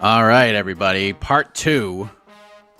All right, everybody. Part 2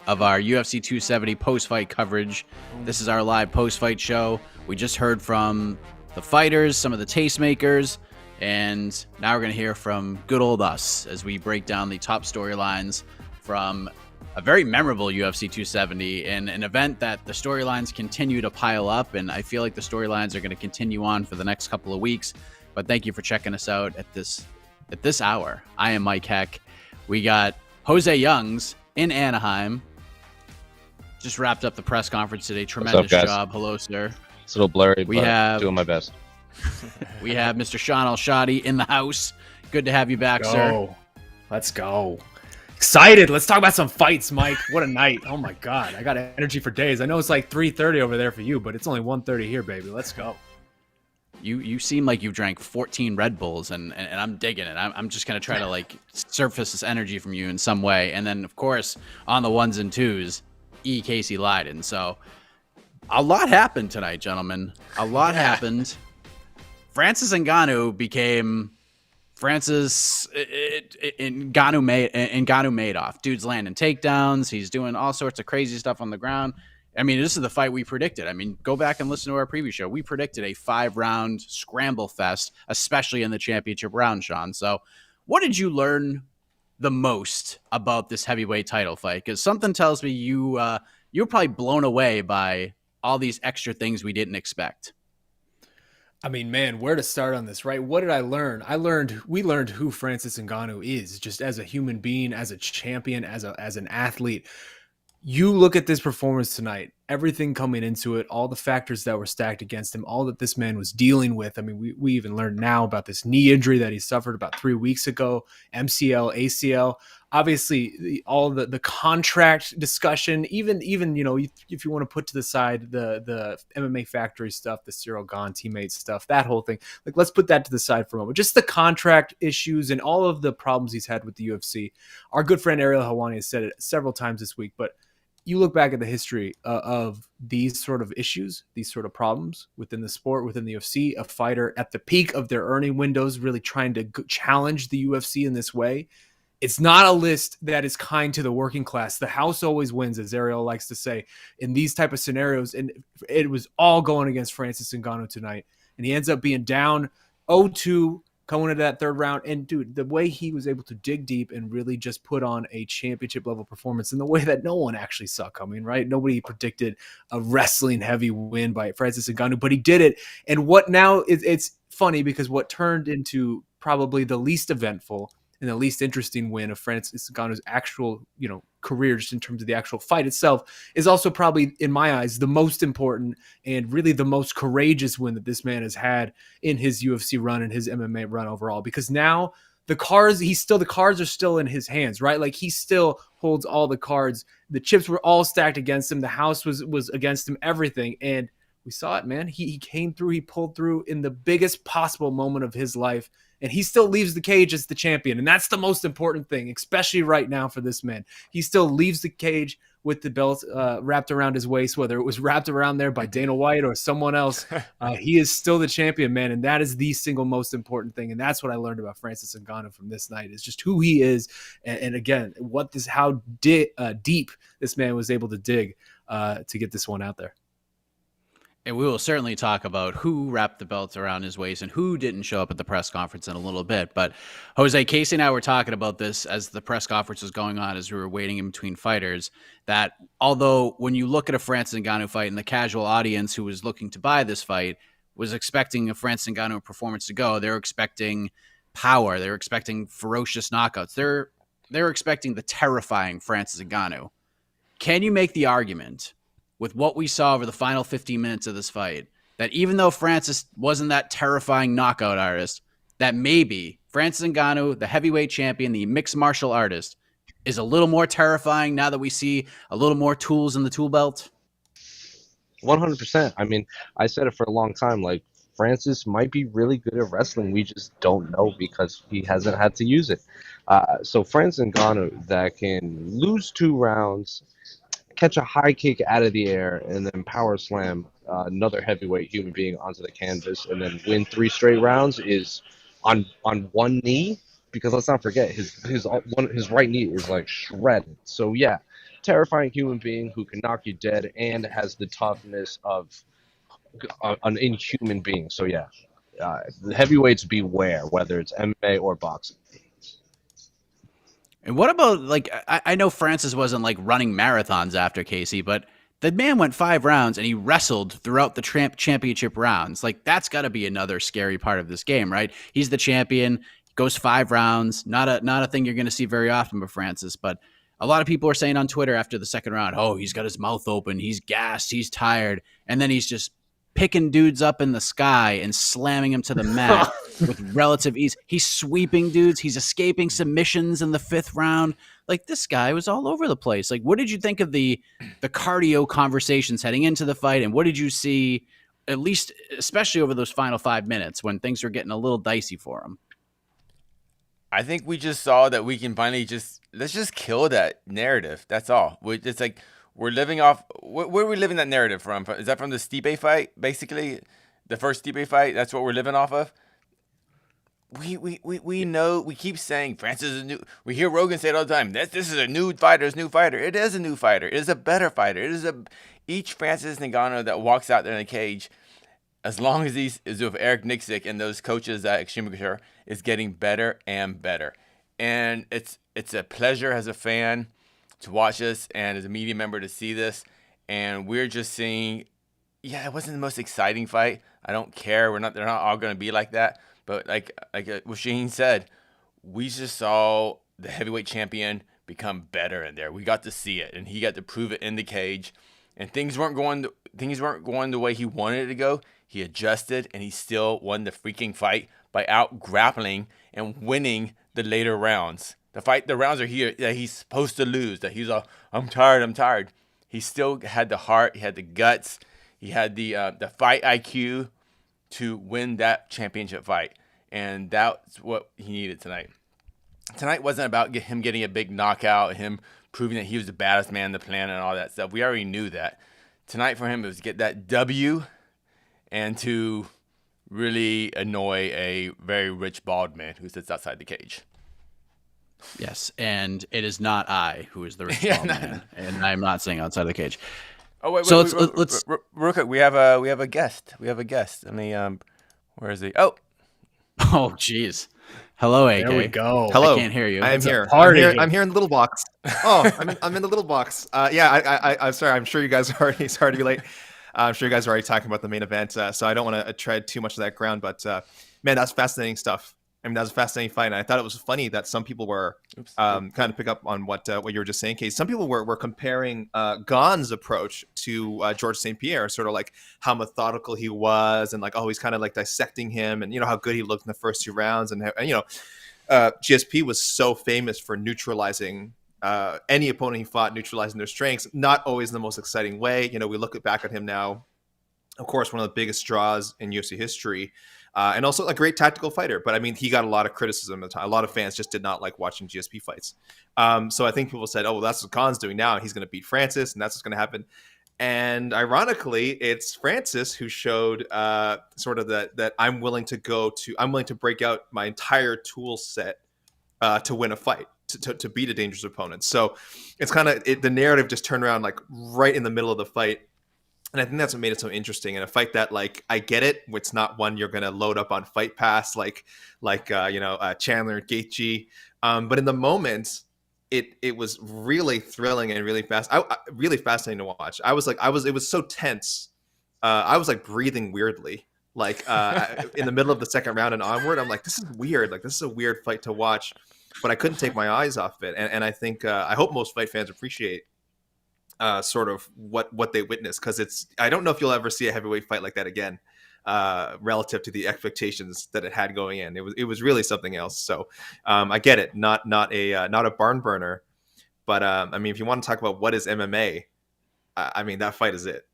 of our UFC 270 post-fight coverage. This is our live post-fight show. We just heard from the fighters, some of the tastemakers, and now we're going to hear from good old us as we break down the top storylines from a very memorable UFC 270 and an event that the storylines continue to pile up, and I feel like the storylines are going to continue on for the next couple of weeks. But thank you for checking us out at this hour. I am Mike Heck. We got Jose Youngs in Anaheim. Just wrapped up the press conference today. Tremendous job. Hello, sir. It's a little blurry, but doing my best. We have Mr. Shaun Al-Shatti in the house. Good to have you back, sir. Let's go. Excited. Let's talk about some fights, Mike. What a night. Oh, my God. I got energy for days. I know it's like 3:30 over there for you, but it's only 1:30 here, baby. Let's go. You seem like you've drank 14 Red Bulls, and I'm digging it. I'm just going to try to, like, surface this energy from you in some way. And then, of course, on the ones and twos, E. Casey Leiden. So a lot happened tonight, gentlemen. A lot happened. Francis Ngannou became Francis Ngannou Madoff. Dude's landing takedowns. He's doing all sorts of crazy stuff on the ground. I mean, this is the fight we predicted. I mean, go back and listen to our preview show. We predicted a 5-round scramble fest, especially in the championship round, Shaun. So what did you learn the most about this heavyweight title fight? Because something tells me you were probably blown away by all these extra things we didn't expect. I mean, man, where to start on this, right? What did I learn? We learned who Francis Ngannou is, just as a human being, as a champion, as an athlete. You look at this performance tonight, everything coming into it, all the factors that were stacked against him, all that this man was dealing with. I mean, we even learned now about this knee injury that he suffered about 3 weeks ago, MCL, ACL. Obviously, all the contract discussion, even you know, if you want to put to the side the MMA Factory stuff, the Ciryl Gane teammate stuff, that whole thing, like let's put that to the side for a moment. Just the contract issues and all of the problems he's had with the UFC. Our good friend Ariel Helwani has said it several times this week, but you look back at the history of these sort of issues, these sort of problems within the sport, within the UFC, a fighter at the peak of their earning windows, really trying to challenge the UFC in this way. It's not a list that is kind to the working class. The house always wins, as Ariel likes to say, in these type of scenarios. And it was all going against Francis Ngannou tonight. And he ends up being down 0-2 going into that third round. And dude, the way he was able to dig deep and really just put on a championship level performance in the way that no one actually saw coming, right? Nobody predicted a wrestling heavy win by Francis Ngannou, but he did it. And what now it's funny because what turned into probably the least eventful and the least interesting win of Francis Ngannou's actual, career, just in terms of the actual fight itself, is also probably, in my eyes, the most important and really the most courageous win that this man has had in his UFC run and his MMA run overall. Because now the cards are still in his hands, right? Like he still holds all the cards. The chips were all stacked against him. The house was against him, everything. And we saw it, man. He came through, he pulled through in the biggest possible moment of his life. And he still leaves the cage as the champion. And that's the most important thing, especially right now for this man. He still leaves the cage with the belt wrapped around his waist, whether it was wrapped around there by Dana White or someone else. He is still the champion, man. And that is the single most important thing. And that's what I learned about Francis Ngannou from this night, is just who he is. And again, how deep this man was able to dig to get this one out there. And we will certainly talk about who wrapped the belts around his waist and who didn't show up at the press conference in a little bit. But Jose, Casey and I were talking about this as the press conference was going on, as we were waiting in between fighters, that although when you look at a Francis Ngannou fight and the casual audience who was looking to buy this fight was expecting a Francis Ngannou performance to go, they're expecting power. They're expecting ferocious knockouts. They're expecting the terrifying Francis Ngannou. Can you make the argument, with what we saw over the final 15 minutes of this fight, that even though Francis wasn't that terrifying knockout artist, that maybe Francis Ngannou, the heavyweight champion, the mixed martial artist, is a little more terrifying now that we see a little more tools in the tool belt? 100%. I mean, I said it for a long time. Like, Francis might be really good at wrestling. We just don't know because he hasn't had to use it. So Francis Ngannou that can lose 2 rounds, catch a high kick out of the air, and then power slam another heavyweight human being onto the canvas, and then win 3 straight rounds is on one knee. because let's not forget his right knee is like shredded. So yeah, terrifying human being who can knock you dead and has the toughness of an inhuman being. So yeah, the heavyweights beware, whether it's MMA or boxing. And what about, like, I know Francis wasn't like running marathons after Casey, but the man went 5 rounds and he wrestled throughout the championship rounds. Like, that's got to be another scary part of this game, right? He's the champion, goes 5 rounds. Not a thing you're going to see very often with Francis, but a lot of people are saying on Twitter after the second round, oh, he's got his mouth open, he's gassed, he's tired, and then he's just picking dudes up in the sky and slamming them to the mat with relative ease. He's sweeping dudes. He's escaping submissions in the 5th round. Like, this guy was all over the place. Like, what did you think of the cardio conversations heading into the fight? And what did you see, at least, especially over those final 5 minutes when things were getting a little dicey for him? I think we just saw that we can finally let's just kill that narrative. That's all. It's like we're living off. Where are we living that narrative from? Is that from the Stipe fight, basically? The first Stipe fight? That's what we're living off of? We know, we keep saying Francis is new. We hear Rogan say it all the time. This is a new fighter. It's a new fighter. It is a new fighter. It is a better fighter. Each Francis Ngannou that walks out there in the cage, as long as he's with Eric Nixick and those coaches at Extreme Couture, is getting better and better. And it's a pleasure as a fan to watch this and as a media member to see this. And we're just seeing, yeah, it wasn't the most exciting fight. I don't care. They're not all going to be like that. But like what Shaheen said, we just saw the heavyweight champion become better in there. We got to see it, and he got to prove it in the cage. And things weren't going the way he wanted it to go. He adjusted, and he still won the freaking fight by out grappling and winning the later rounds. The rounds are here that he's supposed to lose. That he's I'm tired. He still had the heart. He had the guts. He had the fight IQ to win that championship fight, and that's what he needed tonight. Tonight wasn't about him getting a big knockout, him proving that he was the baddest man on the planet and all that stuff. We already knew that. Tonight for him, it was to get that W and to really annoy a very rich bald man who sits outside the cage. Yes, and it is not I who is the rich bald man, and I'm not sitting outside the cage. Oh wait, so let's real quick. We have a guest. Let me where is he? Oh, jeez. Hello, AK. There we go. Hello. I can't hear you. I am here. I'm here in the little box. Oh, I'm in the little box. I'm sorry. I'm sure you guys are already. Sorry to be late. I'm sure you guys are already talking about the main event, so I don't want to tread too much of that ground. But man, that's fascinating stuff. I mean, that was a fascinating fight. And I thought it was funny that some people were kind of pick up on what you were just saying, Case. Some people were comparing Gane's approach to Georges St-Pierre, sort of like how methodical he was, and like, oh, he's kind of like dissecting him, and how good he looked in the first 2 rounds, and GSP was so famous for neutralizing any opponent he fought, neutralizing their strengths, not always in the most exciting way. We look back at him now, of course, one of the biggest draws in UFC history. And also a great tactical fighter. But I mean, he got a lot of criticism at the time. A lot of fans just did not like watching GSP fights. So I think people said, oh, well, that's what Gane's doing now. He's going to beat Francis, and that's what's going to happen. And ironically, it's Francis who showed sort of that I'm willing to break out my entire tool set to win a fight, to beat a dangerous opponent. So it's kind of the narrative just turned around like right in the middle of the fight. And I think that's what made it so interesting. In a fight that, like, I get it, it's not one you're going to load up on Fight Pass like Chandler and Gaethje. But in the moment, it was really thrilling and really really fascinating to watch. It was so tense. I was like breathing weirdly, like in the middle of the second round and onward. I'm like, this is weird. Like, this is a weird fight to watch, but I couldn't take my eyes off it. And I think I hope most fight fans appreciate sort of what they witnessed, because I don't know if you'll ever see a heavyweight fight like that again, relative to the expectations that it had going in. It was really something else. So I get it, not a barn burner, but I mean, if you want to talk about what is MMA, I mean, that fight is it.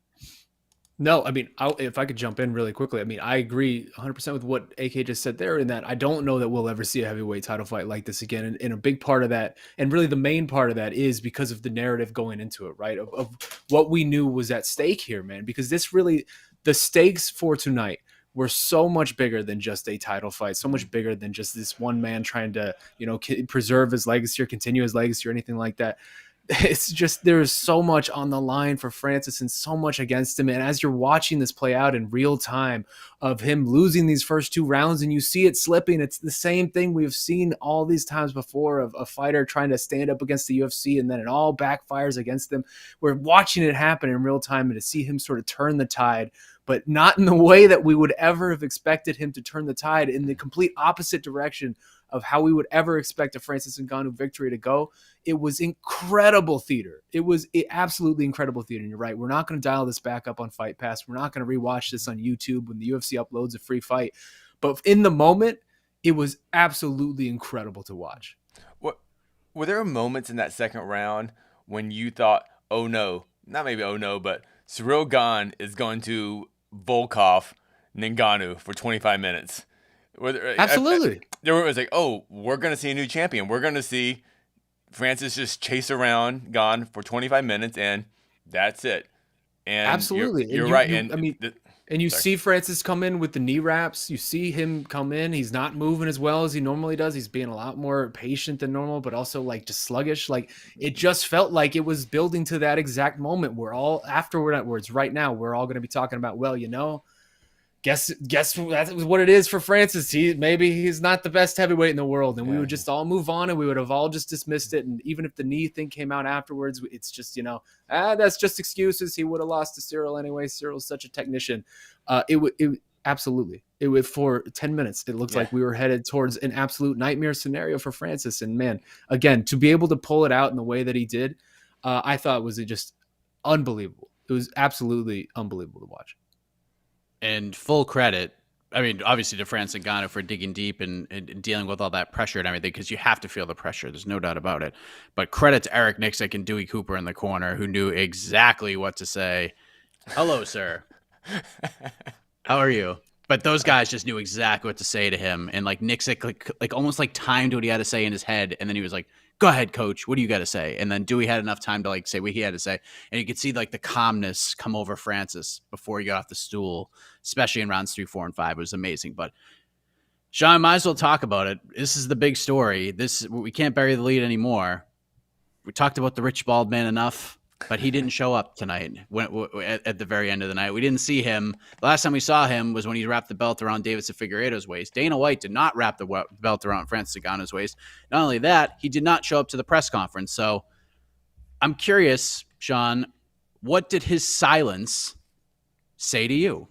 No, I mean, if I could jump in really quickly, I mean, I agree 100% with what AK just said there, in that I don't know that we'll ever see a heavyweight title fight like this again. And a big part of that, and really the main part of that, is because of the narrative going into it, right? Of what we knew was at stake here, man. Because this really, the stakes for tonight were so much bigger than just a title fight, so much bigger than just this one man trying to, preserve his legacy or continue his legacy or anything like that. It's just, there's so much on the line for Francis and so much against him. And as you're watching this play out in real time of him losing these first 2 rounds and you see it slipping, it's the same thing we've seen all these times before of a fighter trying to stand up against the UFC and then it all backfires against them. We're watching it happen in real time, and to see him sort of turn the tide, but not in the way that we would ever have expected him to turn the tide, in the complete opposite direction of how we would ever expect a Francis Ngannou victory to go. It was incredible theater. It was absolutely incredible theater. And you're right. We're not going to dial this back up on Fight Pass. We're not going to rewatch this on YouTube when the UFC uploads a free fight. But in the moment, it was absolutely incredible to watch. Were there moments in that second round when you thought, oh no, not maybe oh no, but Ciryl Gane is going to Volkov Ngannou for 25 minutes? Absolutely. There was like, oh, we're going to see a new champion. We're going to see Francis just chase around Gane for 25 minutes, and that's it. And absolutely. You're right. And you see Francis come in with the knee wraps. You see him come in. He's not moving as well as he normally does. He's being a lot more patient than normal, but also like just sluggish. Like, it just felt like it was building to that exact moment where all afterwards, right now, we're all going to be talking about, well, guess that's what it is for Francis. Maybe he's not the best heavyweight in the world, and we would just all move on, and we would have all just dismissed it. And even if the knee thing came out afterwards, it's just that's just excuses. He would have lost to Ciryl anyway. Cyryl's such a technician. Absolutely. It would, for 10 minutes, it looked like we were headed towards an absolute nightmare scenario for Francis. And man, again, to be able to pull it out in the way that he did, I thought was just unbelievable. It was absolutely unbelievable to watch. And full credit, I mean, obviously to Francis Ngannou for digging deep and dealing with all that pressure and everything, because you have to feel the pressure. There's no doubt about it. But credit to Eric Nixick and Dewey Cooper in the corner, who knew exactly what to say. Hello, sir. How are you? But those guys just knew exactly what to say to him. And like Nixick, like almost like timed what he had to say in his head. And then he was like, go ahead, coach. What do you got to say? And then Dewey had enough time to like say what he had to say. And you could see like the calmness come over Francis before he got off the stool, especially in rounds 3, 4, and 5. It was amazing. But Shaun, might as well talk about it. This is the big story. We can't bury the lead anymore. We talked about the rich bald man enough, but he didn't show up tonight at the very end of the night. We didn't see him. The last time we saw him was when he wrapped the belt around Deiveson Figueiredo's waist. Dana White did not wrap the belt around Francis Ngannou's waist. Not only that, he did not show up to the press conference. So I'm curious, Shaun, what did his silence say to you?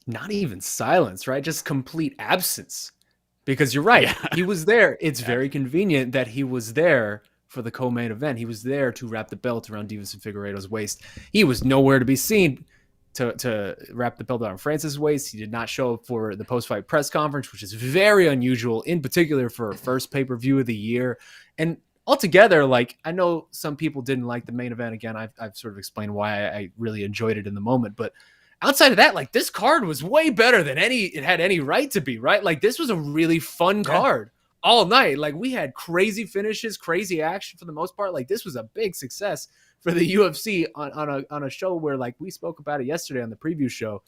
Not even silence, right? Just complete absence. Because you're right. Yeah. He was there. It's very convenient that he was there for the co-main event. He was there to wrap the belt around Deiveson Figueiredo's waist. He was nowhere to be seen to wrap the belt around Francis' waist. He did not show up for the post-fight press conference, which is very unusual, in particular for a first pay-per-view of the year. And altogether, like, I know some people didn't like the main event. Again, I've sort of explained why I really enjoyed it in the moment, but outside of that, like, this card was way better than it had any right to be, right? Like, this was a really fun card all night. Like, we had crazy finishes, crazy action for the most part. Like, this was a big success for the UFC on a show where, like, we spoke about it yesterday on the preview show.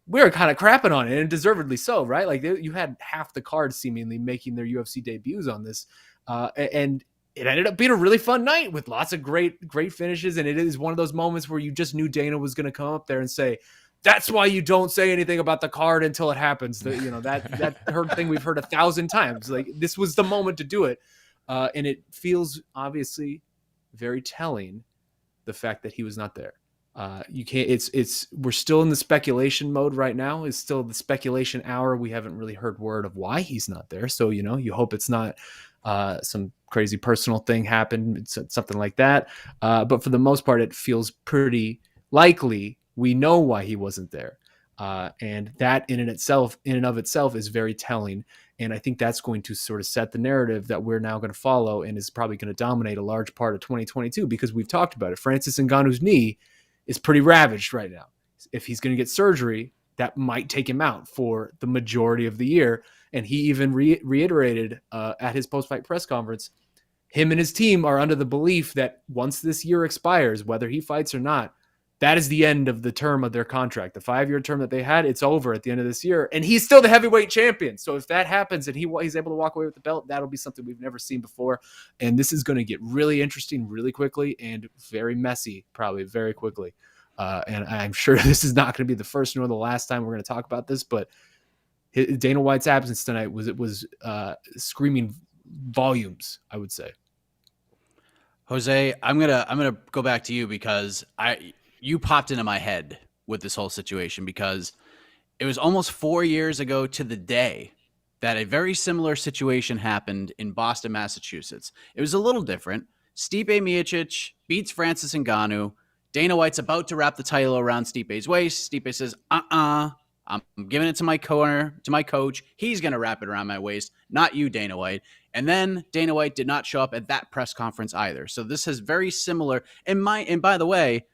We were kind of crapping on it, and deservedly so, right? Like, you had half the cards seemingly making their UFC debuts on this, and it ended up being a really fun night with lots of great finishes. And it is one of those moments where you just knew Dana was going to come up there and say, that's why you don't say anything about the card until it happens. That thing we've heard 1,000 times. Like, this was the moment to do it. And it feels obviously very telling, the fact that he was not there. You can't, we're still in the speculation mode right now. It's still the speculation hour. We haven't really heard word of why he's not there. So, you hope it's not some crazy personal thing happened. It's something like that. But for the most part, it feels pretty likely we know why he wasn't there. And that in and of itself is very telling. And I think that's going to sort of set the narrative that we're now going to follow, and is probably going to dominate a large part of 2022, because we've talked about it. Francis Ngannou's knee is pretty ravaged right now. If he's going to get surgery, that might take him out for the majority of the year. And he even reiterated at his post-fight press conference, him and his team are under the belief that once this year expires, whether he fights or not, that is the end of the term of their contract. The 5-year term that they had, it's over at the end of this year. And he's still the heavyweight champion. So if that happens and he's able to walk away with the belt, that'll be something we've never seen before. And this is going to get really interesting really quickly and very messy, probably very quickly. And I'm sure this is not going to be the first nor the last time we're going to talk about this, but Dana White's absence tonight was screaming volumes, I would say. Jose, I'm gonna go back to you because you popped into my head with this whole situation, because it was almost 4 years ago to the day that a very similar situation happened in Boston, Massachusetts. It was a little different. Stipe Miocic beats Francis Ngannou. Dana White's about to wrap the title around Stipe's waist. Stipe says, I'm giving it to my corner, to my coach. He's going to wrap it around my waist, not you, Dana White. And then Dana White did not show up at that press conference either. So this is very similar. And by the way,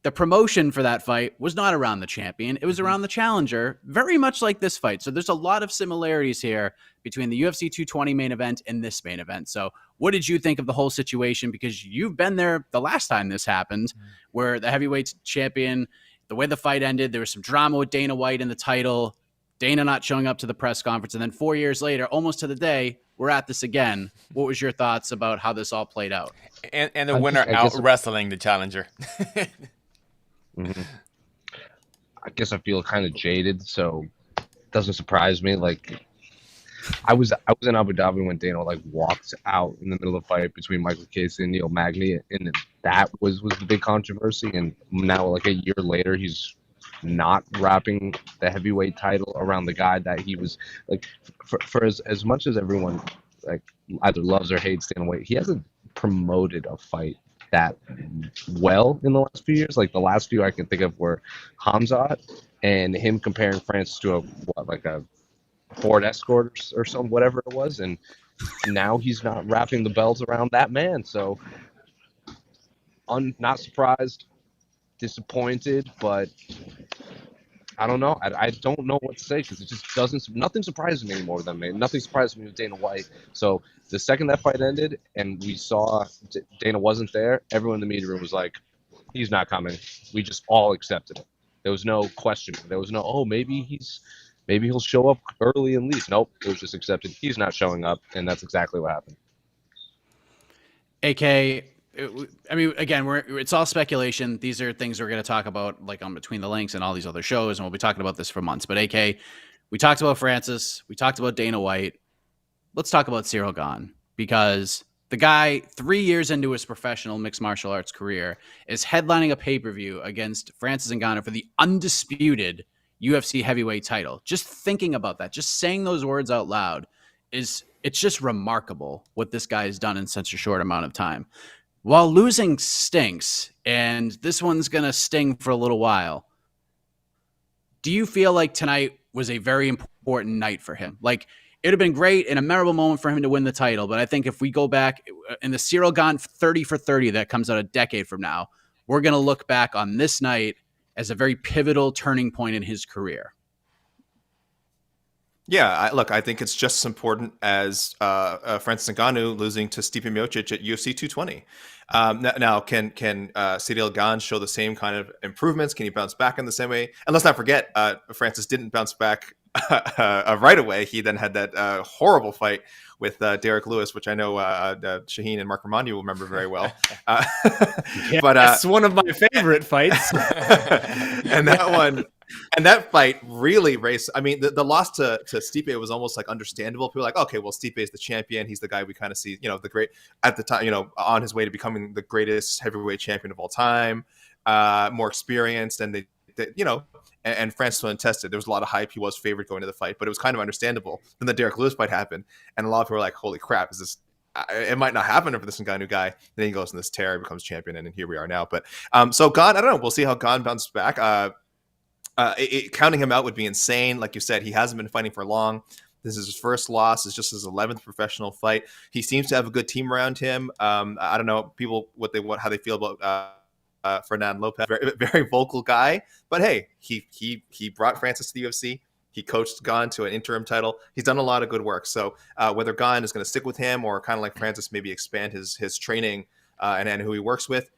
the promotion for that fight was not around the champion. It was around the challenger, very much like this fight. So there's a lot of similarities here between the UFC 220 main event and this main event. So what did you think of the whole situation? Because you've been there the last time this happened, where the heavyweight champion, the way the fight ended, there was some drama with Dana White in the title, Dana not showing up to the press conference. And then 4 years later, almost to the day, we're at this again. What was your thoughts about how this all played out? And the winner out wrestling the challenger. Mm-hmm. I guess I feel kind of jaded, so it doesn't surprise me. Like, I was in Abu Dhabi when Dana walked out in the middle of the fight between Michael Casey and Neil Magny, and that was the big controversy. And now, a year later, he's not wrapping the heavyweight title around the guy that he was for as much as everyone either loves or hates Dana White, he hasn't promoted a fight that well in the last few years. The last few I can think of were Hamzat and him comparing Francis to a Ford Escort or something, whatever it was, and now he's not wrapping the belt around that man. So not surprised, disappointed, but I don't know. I don't know what to say, because it just nothing surprises me anymore than me. Nothing surprises me with Dana White. So the second that fight ended and we saw Dana wasn't there, everyone in the media room was like, he's not coming. We just all accepted it. There was no questioning. There was no, maybe he'll show up early and leave. Nope, it was just accepted. He's not showing up, and that's exactly what happened. AK, I mean, again, it's all speculation. These are things we're going to talk about on Between the Links and all these other shows, and we'll be talking about this for months. But AK, we talked about Francis. We talked about Dana White. Let's talk about Ciryl Gane, because the guy, 3 years into his professional mixed martial arts career, is headlining a pay-per-view against Francis Ngannou for the undisputed UFC heavyweight title. Just thinking about that, just saying those words out loud, it's just remarkable what this guy has done in such a short amount of time. While losing stinks, and this one's going to sting for a little while, do you feel like tonight was a very important night for him? It would have been great and a memorable moment for him to win the title, but I think if we go back in the Ciryl Gane 30 for 30 that comes out a decade from now, we're going to look back on this night as a very pivotal turning point in his career. Yeah, I think it's just as important as Francis Ngannou losing to Stipe Miocic at UFC 220. Now, can Ciryl Gane show the same kind of improvements? Can he bounce back in the same way? And let's not forget, Francis didn't bounce back right away. He then had that horrible fight with Derek Lewis, which I know Shaheen and Mark Romani will remember very well. But it's one of my favorite fights. And that fight really raced. I mean, the loss to Stipe was almost understandable. People were like, okay, well, Stipe is the champion. He's the guy we kind of see, the great at the time, on his way to becoming the greatest heavyweight champion of all time, more experienced, and and Francis was untested. There was a lot of hype. He was favored going to the fight, but it was kind of understandable. Then the Derek Lewis fight happened, and a lot of people were like, holy crap, is this? It might not happen for this Ngannou guy. Then he goes in this tear, becomes champion, and here we are now. But so Gane, I don't know. We'll see how Gane bounces back. Counting him out would be insane. Like you said, he hasn't been fighting for long. This is his first loss. It's just his 11th professional fight. He seems to have a good team around him. I don't know people how they feel about Fernand Lopez. Very, very vocal guy, but hey, he brought Francis to the UFC. He coached Gane to an interim title. He's done a lot of good work. So whether Gane is going to stick with him or kind of like Francis, maybe expand his training and who he works with,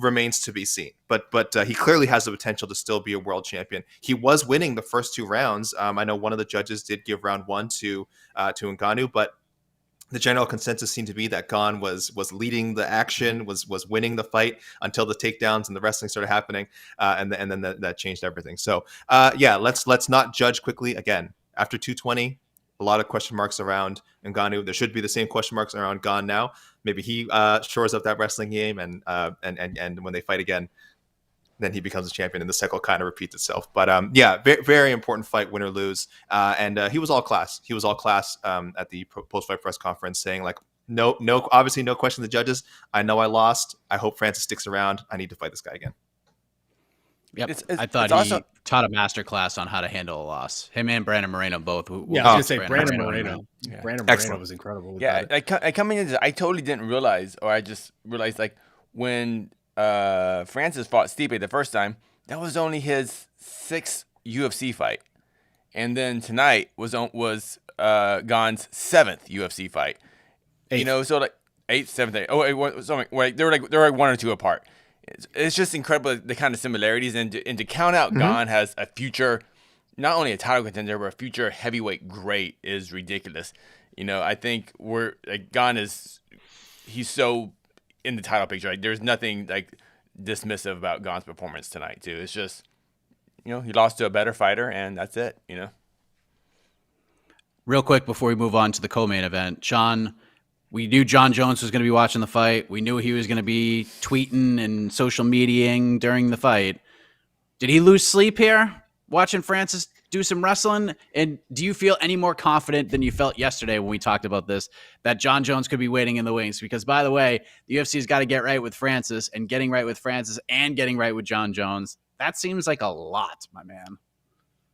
remains to be seen. But he clearly has the potential to still be a world champion. He was winning the first 2 rounds. I know one of the judges did give round 1 to Ngannou, but the general consensus seemed to be that Gane was leading the action, was winning the fight until the takedowns and the wrestling started happening, and then that changed everything. So let's not judge quickly. Again, after 220, a lot of question marks around Ngannou. There should be the same question marks around Gane now. Maybe he shores up that wrestling game, and when they fight again, then he becomes a champion, and the cycle kind of repeats itself. But very, very important fight, win or lose. And he was all class. He was all class at the post-fight press conference, saying like, no, obviously no question to the judges. I know I lost. I hope Francis sticks around. I need to fight this guy again. Yep, I thought he also taught a master class on how to handle a loss. Him and Brandon Moreno both. I was going to say Brandon Moreno. Yeah. Brandon Moreno was incredible. I coming into this, I totally didn't realize, or I just realized like when Francis fought Stipe the first time, that was only his 6th UFC fight, and then tonight was Gane's 7th UFC fight. 8th. So like 8th, 7th, 8th. Oh, wait, they're like 1 or 2 apart. It's just incredible the kind of similarities, and to count out Gane has a future, not only a title contender but a future heavyweight great is ridiculous. I think Gane he's so in the title picture. Like, there's nothing like dismissive about Gane's performance tonight too. It's just, he lost to a better fighter, and that's it. Real quick before we move on to the co-main event, Sean, we knew Jon Jones was going to be watching the fight. We knew he was going to be tweeting and social mediaing during the fight. Did he lose sleep here watching Francis do some wrestling? And do you feel any more confident than you felt yesterday when we talked about this, that Jon Jones could be waiting in the wings? Because, by the way, the UFC's got to get right with Francis, and getting right with Francis and getting right with Jon Jones, that seems like a lot, my man.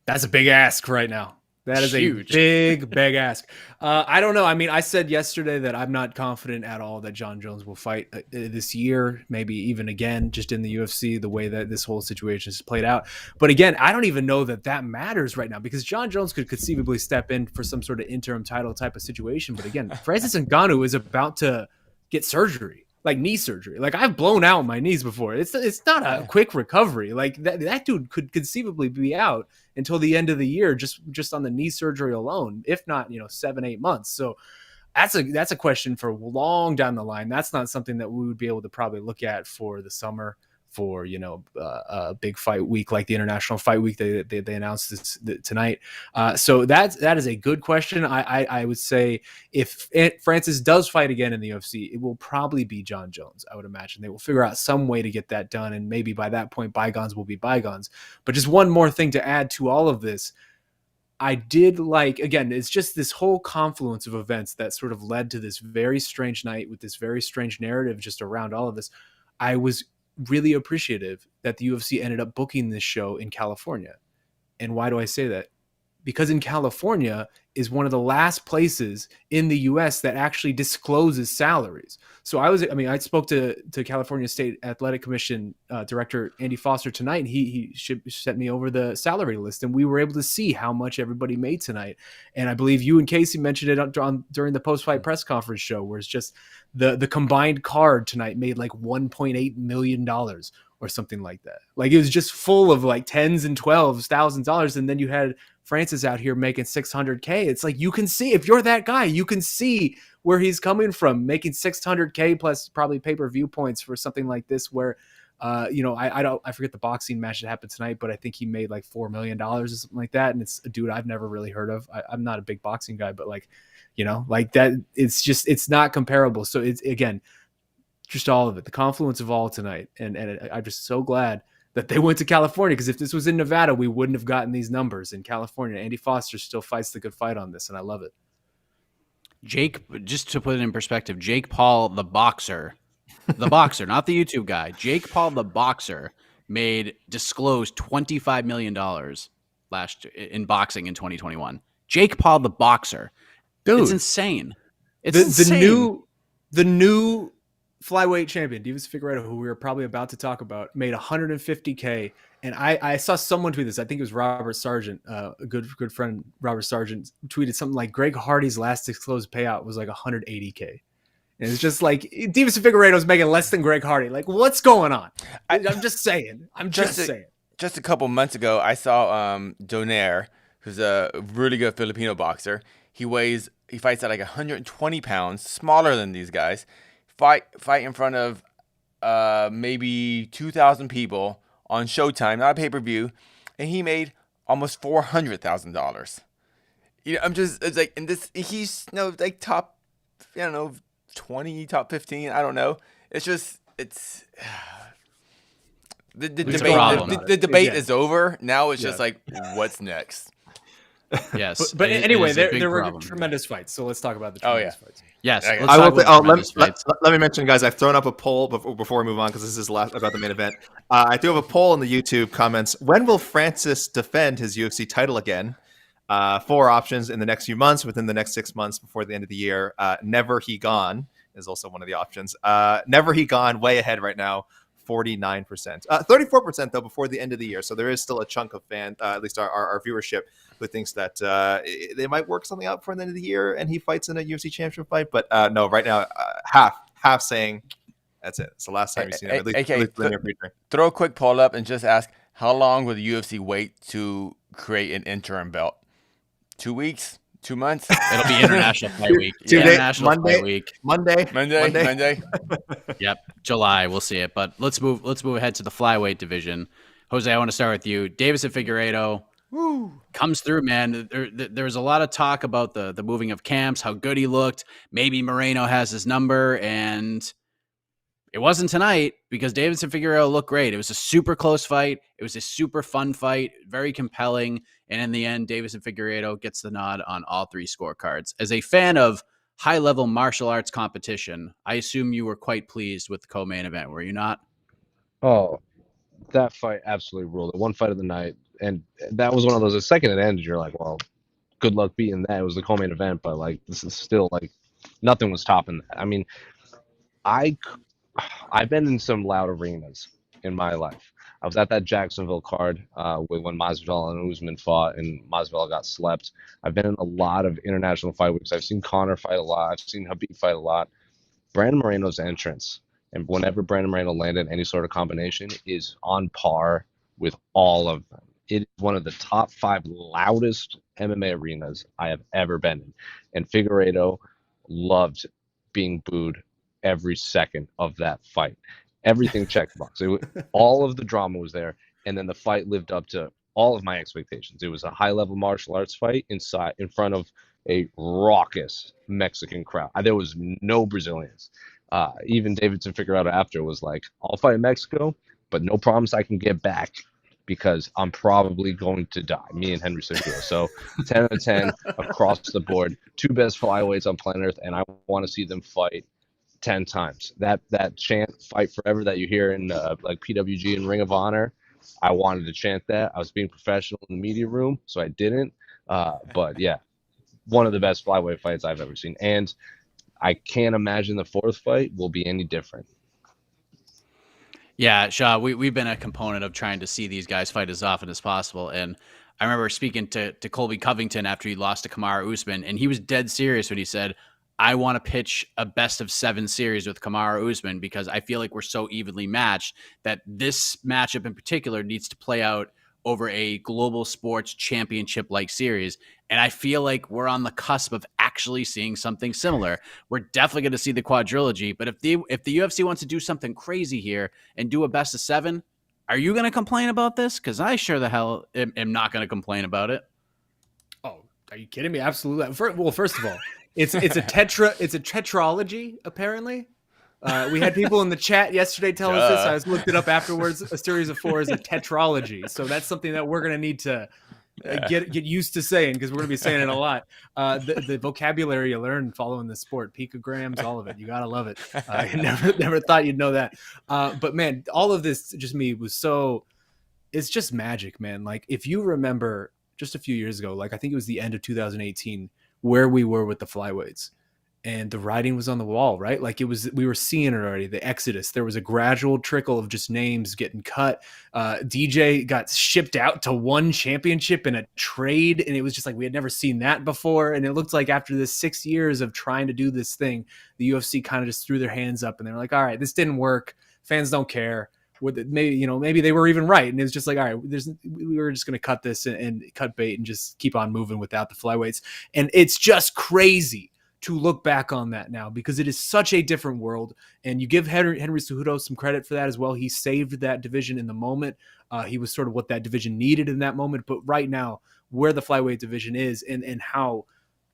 That's a big ask right now. That is huge. A big ask. I don't know. I mean, I said yesterday that I'm not confident at all that Jon Jones will fight this year, maybe even again, just in the UFC, the way that this whole situation has played out. But again, I don't even know that matters right now, because Jon Jones could conceivably step in for some sort of interim title type of situation. But again, Francis Ngannou is about to get surgery. Like knee surgery. Like, I've blown out my knees before. It's not a quick recovery. Like that dude could conceivably be out until the end of the year just on the knee surgery alone, if not 7-8 months. So that's a question for long down the line. That's not something that we would be able to probably look at for the summer, for a big fight week like the International Fight Week they announced tonight. So that is a good question. I would say if Francis does fight again in the UFC, it will probably be Jon Jones. I would imagine they will figure out some way to get that done, and maybe by that point bygones will be bygones. But just one more thing to add to all of this. I did again, it's just this whole confluence of events that sort of led to this very strange night with this very strange narrative just around all of this. I was really appreciative that the UFC ended up booking this show in California. And why do I say that? Because in California is one of the last places in the US that actually discloses salaries. So I spoke to California State Athletic Commission Director Andy Foster tonight, and he sent me over the salary list, and we were able to see how much everybody made tonight. And I believe you and Casey mentioned it during the post-fight press conference show, where it's just the combined card tonight made like $1.8 million or something like that. Like, it was just full of like tens and $12,000, and then you had Francis out here making $600K. It's like, you can see, if you're that guy, you can see where he's coming from, making $600K plus probably pay-per-view points for something like this, where I forget the boxing match that happened tonight, but I think he made like $4 million or something like that. And it's a dude I've never really heard of. I'm not a big boxing guy, but like that, it's not comparable. So it's, again, just all of it, the confluence of all tonight. And I'm just so glad that they went to California, because if this was in Nevada, we wouldn't have gotten these numbers. In California, Andy Foster still fights the good fight on this, and I love it. Jake, just to put it in perspective, Jake Paul, the boxer, not the YouTube guy, Jake Paul, the boxer, disclosed $25 million last in boxing in 2021. Jake Paul, the boxer. Dude, it's insane. It's insane. The new flyweight champion, Deiveson Figueiredo, who we were probably about to talk about, made $150K. And I saw someone tweet this. I think it was Robert Sargent, a good friend, Robert Sargent, tweeted something like Greg Hardy's last disclosed payout was like $180K. And it's just like Deiveson Figueiredo's making less than Greg Hardy. Like, what's going on? I'm just saying. Just a couple months ago, I saw Donaire, who's a really good Filipino boxer. He fights at like 120 pounds, smaller than these guys. Fight in front of maybe 2,000 people on Showtime, not a pay-per-view, and he made almost $400,000. It's like, and this, he's like top, 20, top 15. I don't know. It's the debate. The debate is over. Now it's just like, what's next? Yes, but anyway, there were tremendous fights. So let's talk about the tremendous fights. Yes, let me mention, guys. I've thrown up a poll before we move on because this is last about the main event. I do have a poll in the YouTube comments. When will Francis defend his UFC title again? 4 options: in the next few months, within the next 6 months, before the end of the year. Never he gone is also one of the options. Never he gone, way ahead right now. 49%, 34% though before the end of the year. So there is still a chunk of fans, at least our viewership, who thinks that they might work something out for the end of the year and he fights in a UFC championship fight. But no, right now, half saying that's it. It's the last time you've seen it. At least in the near future. Throw a quick poll up and just ask, how long will the UFC wait to create an interim belt? 2 weeks? 2 months? It'll be International Fight Week. Monday. Yep, July. We'll see it. But let's move ahead to the flyweight division. Jose, I want to start with you. Deiveson Figueiredo comes through, man. There's a lot of talk about the moving of camps, how good he looked. Maybe Moreno has his number, and it wasn't tonight because Deiveson Figueiredo looked great. It was a super close fight. It was a super fun fight, very compelling. And in the end, Deiveson Figueiredo gets the nod on all 3 scorecards. As a fan of high-level martial arts competition, I assume you were quite pleased with the co-main event, were you not? Oh, that fight absolutely ruled. One fight of the night, and that was one of those. The second it ended, you're like, well, good luck beating that. It was the co-main event, but like this is still like nothing was topping that. I mean, I've been in some loud arenas in my life. I was at that Jacksonville card when Masvidal and Usman fought, and Masvidal got slept. I've been in a lot of international fight weeks. I've seen Conor fight a lot. I've seen Khabib fight a lot. Brandon Moreno's entrance, and whenever Brandon Moreno landed any sort of combination, is on par with all of them. It is one of the top 5 loudest MMA arenas I have ever been in. And Figueiredo loved being booed every second of that fight. Everything checked the box. All of the drama was there, and then the fight lived up to all of my expectations. It was a high-level martial arts fight in front of a raucous Mexican crowd. There was no Brazilians. Even Deiveson Figueiredo after was like, I'll fight in Mexico, but no promise I can get back because I'm probably going to die, me and Henry Cejudo. So 10 out of 10 across the board, 2 best flyweights on planet Earth, and I want to see them fight 10 times. That chant, fight forever, that you hear in like PWG and Ring of Honor, I wanted to chant that. I was being professional in the media room, so I didn't. But yeah, one of the best flyweight fights I've ever seen. And I can't imagine the 4th fight will be any different. Yeah, Shaw, we've been a component of trying to see these guys fight as often as possible. And I remember speaking to Colby Covington after he lost to Kamaru Usman, and he was dead serious when he said, I want to pitch a best of 7 series with Kamaru Usman because I feel like we're so evenly matched that this matchup in particular needs to play out over a global sports championship-like series. And I feel like we're on the cusp of actually seeing something similar. We're definitely going to see the quadrilogy, but if the UFC wants to do something crazy here and do a best of 7, are you going to complain about this? Because I sure the hell am not going to complain about it. Oh, are you kidding me? Absolutely. Well, first of all, it's a tetralogy, apparently. We had people in the chat yesterday tell us this. I was looked it up afterwards. A series of 4 is a tetralogy. So that's something that we're going to need to get used to saying, because we're going to be saying it a lot. The vocabulary you learn following the sport, picograms, all of it. You got to love it. I never thought you'd know that. But man, all of this it's just magic, man. Like if you remember just a few years ago, like I think it was the end of 2018, where we were with the flyweights. and the writing was on the wall, right? Like we were seeing it already. The exodus. There was a gradual trickle of just names getting cut. DJ got shipped out to one championship in a trade, and it was just like we had never seen that before. And it looked like after this 6 years of trying to do this thing, the UFC kind of just threw their hands up and they were like, all right, this didn't work. Fans don't care. Maybe they were even right, and it was just like, all right, we were just going to cut this and cut bait and just keep on moving without the flyweights. And it's just crazy to look back on that now, because it is such a different world. And you give Henry Cejudo some credit for that as well. He saved that division in the moment. He was sort of what that division needed in that moment. But right now, where the flyweight division is and how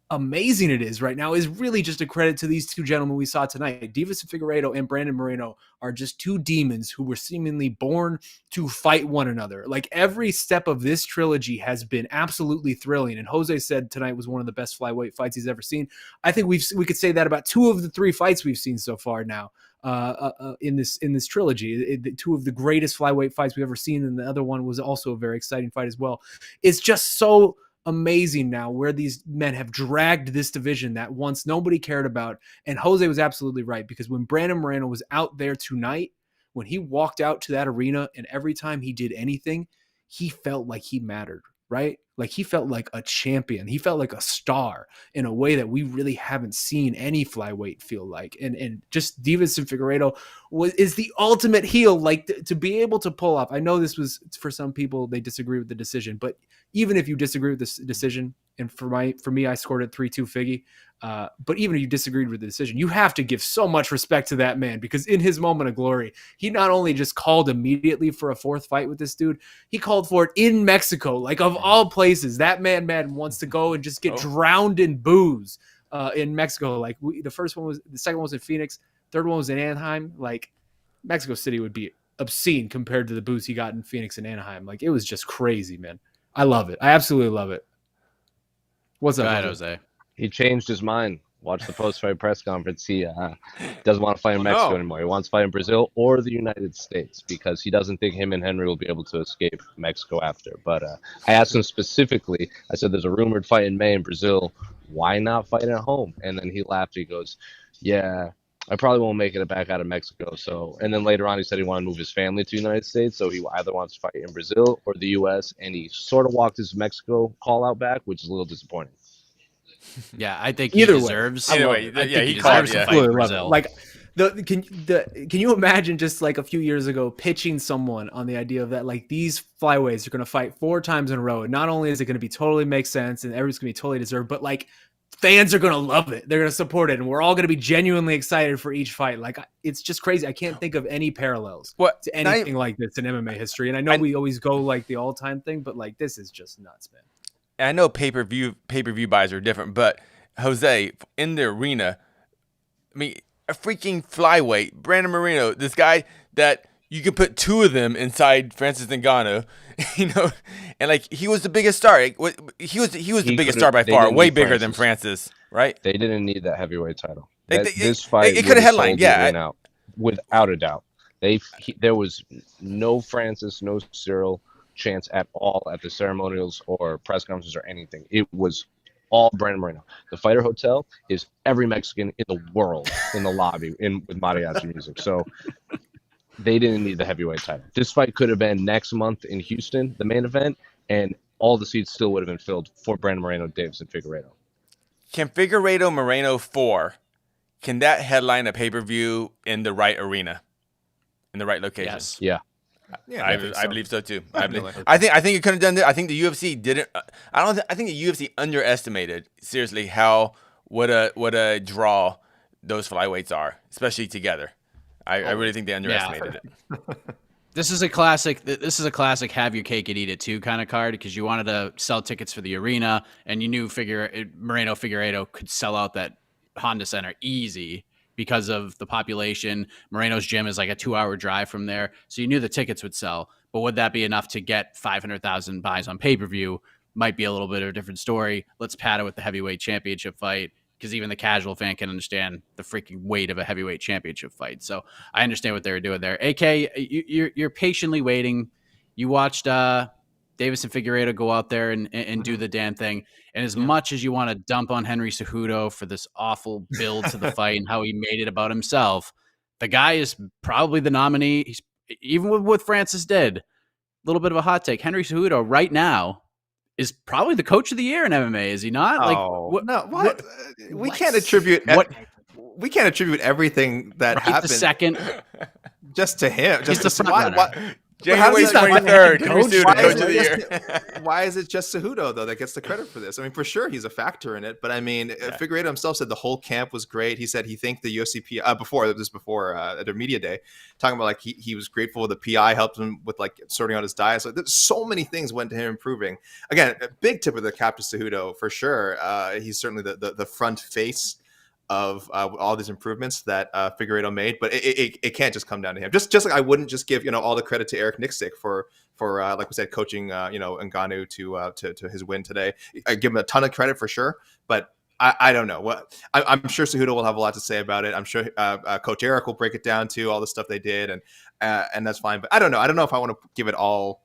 amazing it is right now is really just a credit to these two gentlemen we saw tonight. Deiveson Figueiredo and Brandon Moreno are just two demons who were seemingly born to fight one another. Like, every step of this trilogy has been absolutely thrilling. And Jose said tonight was one of the best flyweight fights he's ever seen. I think we could say that about 2 of the 3 fights we've seen so far now in this trilogy. Two of the greatest flyweight fights we've ever seen, and the other one was also a very exciting fight as well. It's just so amazing now where these men have dragged this division that once nobody cared about. And Jose was absolutely right, because when Brandon Moreno was out there tonight, when he walked out to that arena, and every time he did anything, he felt like he mattered, right? Like, he felt like a champion. He felt like a star in a way that we really haven't seen any flyweight feel like. And just Deiveson Figueiredo is the ultimate heel. Like, to be able to pull off. I know this was, for some people, they disagree with the decision, but even if you disagree with this decision, and for me, I scored it 3-2 Figgy. But even if you disagreed with the decision, you have to give so much respect to that man, because in his moment of glory, he not only just called immediately for a 4th fight with this dude, he called for it in Mexico. Like, of all places, that man wants to go and just get drowned in booze in Mexico. Like, the second one was in Phoenix, third one was in Anaheim. Like, Mexico City would be obscene compared to the booze he got in Phoenix and Anaheim. Like, it was just crazy, man. I love it. I absolutely love it. What's up, Jose? He changed his mind. Watch the post-fight press conference. He doesn't want to fight in Mexico anymore. He wants to fight in Brazil or the United States, because he doesn't think him and Henry will be able to escape Mexico after. But I asked him specifically, I said, there's a rumored fight in May in Brazil. Why not fight at home? And then he laughed. He goes, yeah, I probably won't make it back out of Mexico. So, and then later on, he said he wanted to move his family to the United States. So he either wants to fight in Brazil or the U.S. And he sort of walked his Mexico call out back, which is a little disappointing. Yeah, I think Either he way. deserves. Either way, I think he called, deserves to yeah. fight in Brazil. Like, can you imagine just like a few years ago pitching someone on the idea of that, like, these flyweights are going to fight 4 times in a row, and not only is it going to be totally make sense and everyone's going to be totally deserved, but like, fans are going to love it. They're going to support it, and we're all going to be genuinely excited for each fight. Like, it's just crazy. I can't think of any parallels to anything like this in MMA history. And I know we always go like the all-time thing, but like, this is just nuts, man. And I know pay-per-view buys are different, but Jose, in the arena, I mean, a freaking flyweight, Brandon Moreno, this guy that you could put 2 of them inside Francis Ngannou, and like, he was the biggest star. He was the biggest star by far, way bigger than Francis, right? They didn't need that heavyweight title. This fight, it could have headlined, yeah, without a doubt. There was no Francis, no Ciryl chance at all at the ceremonials or press conferences or anything. It was all Brandon Moreno. The Fighter Hotel is every Mexican in the world in the lobby with mariachi music. So they didn't need the heavyweight title. This fight could have been next month in Houston, the main event, and all the seats still would have been filled for Brandon Moreno, Deiveson Figueiredo. Can Figueiredo Moreno 4, can that headline a pay-per-view in the right arena, in the right location? Yes. Yeah. Yeah, I believe so too. I Definitely. think it could have done that. I think the UFC didn't. I think the UFC underestimated, seriously, what a draw those flyweights are, especially together. I really think they underestimated it. This is a classic have your cake and eat it too kind of card, because you wanted to sell tickets for the arena, and you knew Moreno Figueiredo could sell out that Honda Center easy because of the population. Moreno's gym is like a 2-hour drive from there, so you knew the tickets would sell. But would that be enough to get 500,000 buys on pay-per-view? Might be a little bit of a different story. Let's pad it with the heavyweight championship fight, because even the casual fan can understand the freaking weight of a heavyweight championship fight. So I understand what they were doing there. AK, you're patiently waiting. You watched Deiveson Figueiredo go out there and do the damn thing. And as much as you want to dump on Henry Cejudo for this awful build to the fight and how he made it about himself, the guy is probably the nominee. He's even with what Francis did. A little bit of a hot take. Henry Cejudo right now is probably the coach of the year in MMA, is he not? No, what? We can't attribute we can't attribute everything that happened the second just to him. Just the to front runner. January 23rd. Henry Cejudo, coach of the year. Why is it just Cejudo though that gets the credit for this? I mean, for sure he's a factor in it, but I mean, Figueiredo himself said the whole camp was great. He said he thanked the UFC before at their media day, talking about like he was grateful the PI helped him with like sorting out his diet. So there's so many things went to him improving. Again, a big tip of the cap to Cejudo for sure. He's certainly the front face of all these improvements that Figueiredo made, but it can't just come down to him. Just like I wouldn't just give all the credit to Eric Nixick for like we said, coaching Ngannou to his win today. I give him a ton of credit for sure, but I don't know what I'm sure Cejudo will have a lot to say about it. I'm sure Coach Eric will break it down to all the stuff they did, and that's fine. But I don't know if I want to give it all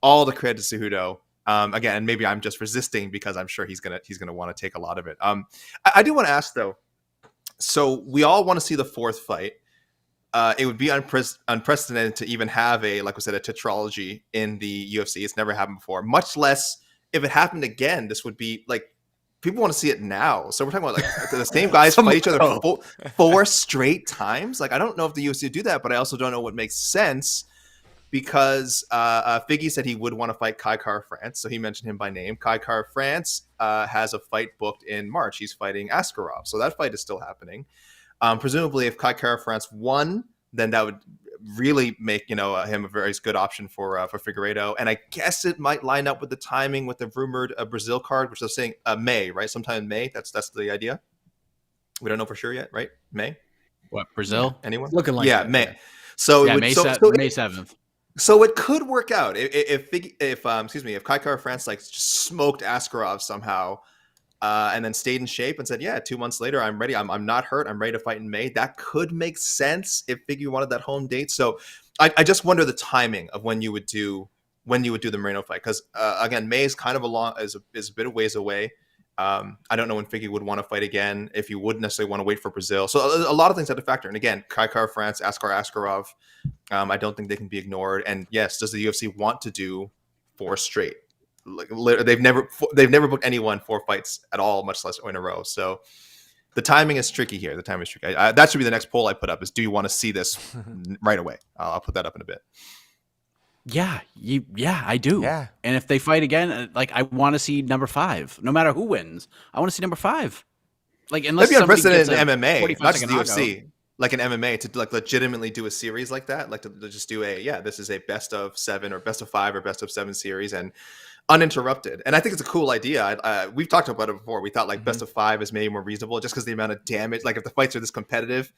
the credit to Cejudo. Again, and maybe I'm just resisting because I'm sure he's gonna want to take a lot of it. I do want to ask though. So we all want to see the fourth fight. It would be unprecedented to even have like we said, a tetralogy in the UFC. It's never happened before, much less if it happened again. This would be like, people want to see it now. So we're talking about like the same guys fight each other four straight times. Like, I don't know if the UFC would do that, but I also don't know what makes sense because Figgy said he would want to fight Kai Kara-France. So he mentioned him by name. Kai Kara-France has a fight booked in March. He's fighting Askarov. So that fight is still happening. Presumably, if Kai Kara-France won, then that would really make him a very good option for Figueiredo. And I guess it might line up with the timing with the rumored Brazil card, which they're saying May, right? Sometime in May. That's the idea. We don't know for sure yet, right? May. What, Brazil? Anyone? Looking like that, May. yeah. So yeah, May 7th. So it could work out if Kai Kara-France like just smoked Askarov somehow, and then stayed in shape and said, "Yeah, 2 months later, I'm ready. I'm not hurt. I'm ready to fight in May." That could make sense if Figgy wanted that home date. So I just wonder the timing of when you would do the Moreno fight, because again, May is kind of is a bit of ways away. I don't know when Figgy would want to fight again, if you would necessarily want to wait for Brazil. So a lot of things have to factor. And again, Kai Kara-France, Askarov, I don't think they can be ignored. And yes, does the UFC want to do 4 straight? Like, they've never booked anyone 4 fights at all, much less in a row. So the timing is tricky here. That should be the next poll I put up: is do you want to see this right away? I'll put that up in a bit. Yeah, I do. Yeah. And if they fight again, like, I want to see number 5. No matter who wins, I want to see number 5. Like, unless that'd be somebody unprecedented gets in MMA, 45 not just second the knockout. UFC. Like in MMA, to like legitimately do a series like that, like to just do this is a best of 7 or best of 5 or best of 7 series and uninterrupted. And I think it's a cool idea. We've talked about it before. We thought like best of 5 is maybe more reasonable, just because the amount of damage. Like if the fights are this competitive,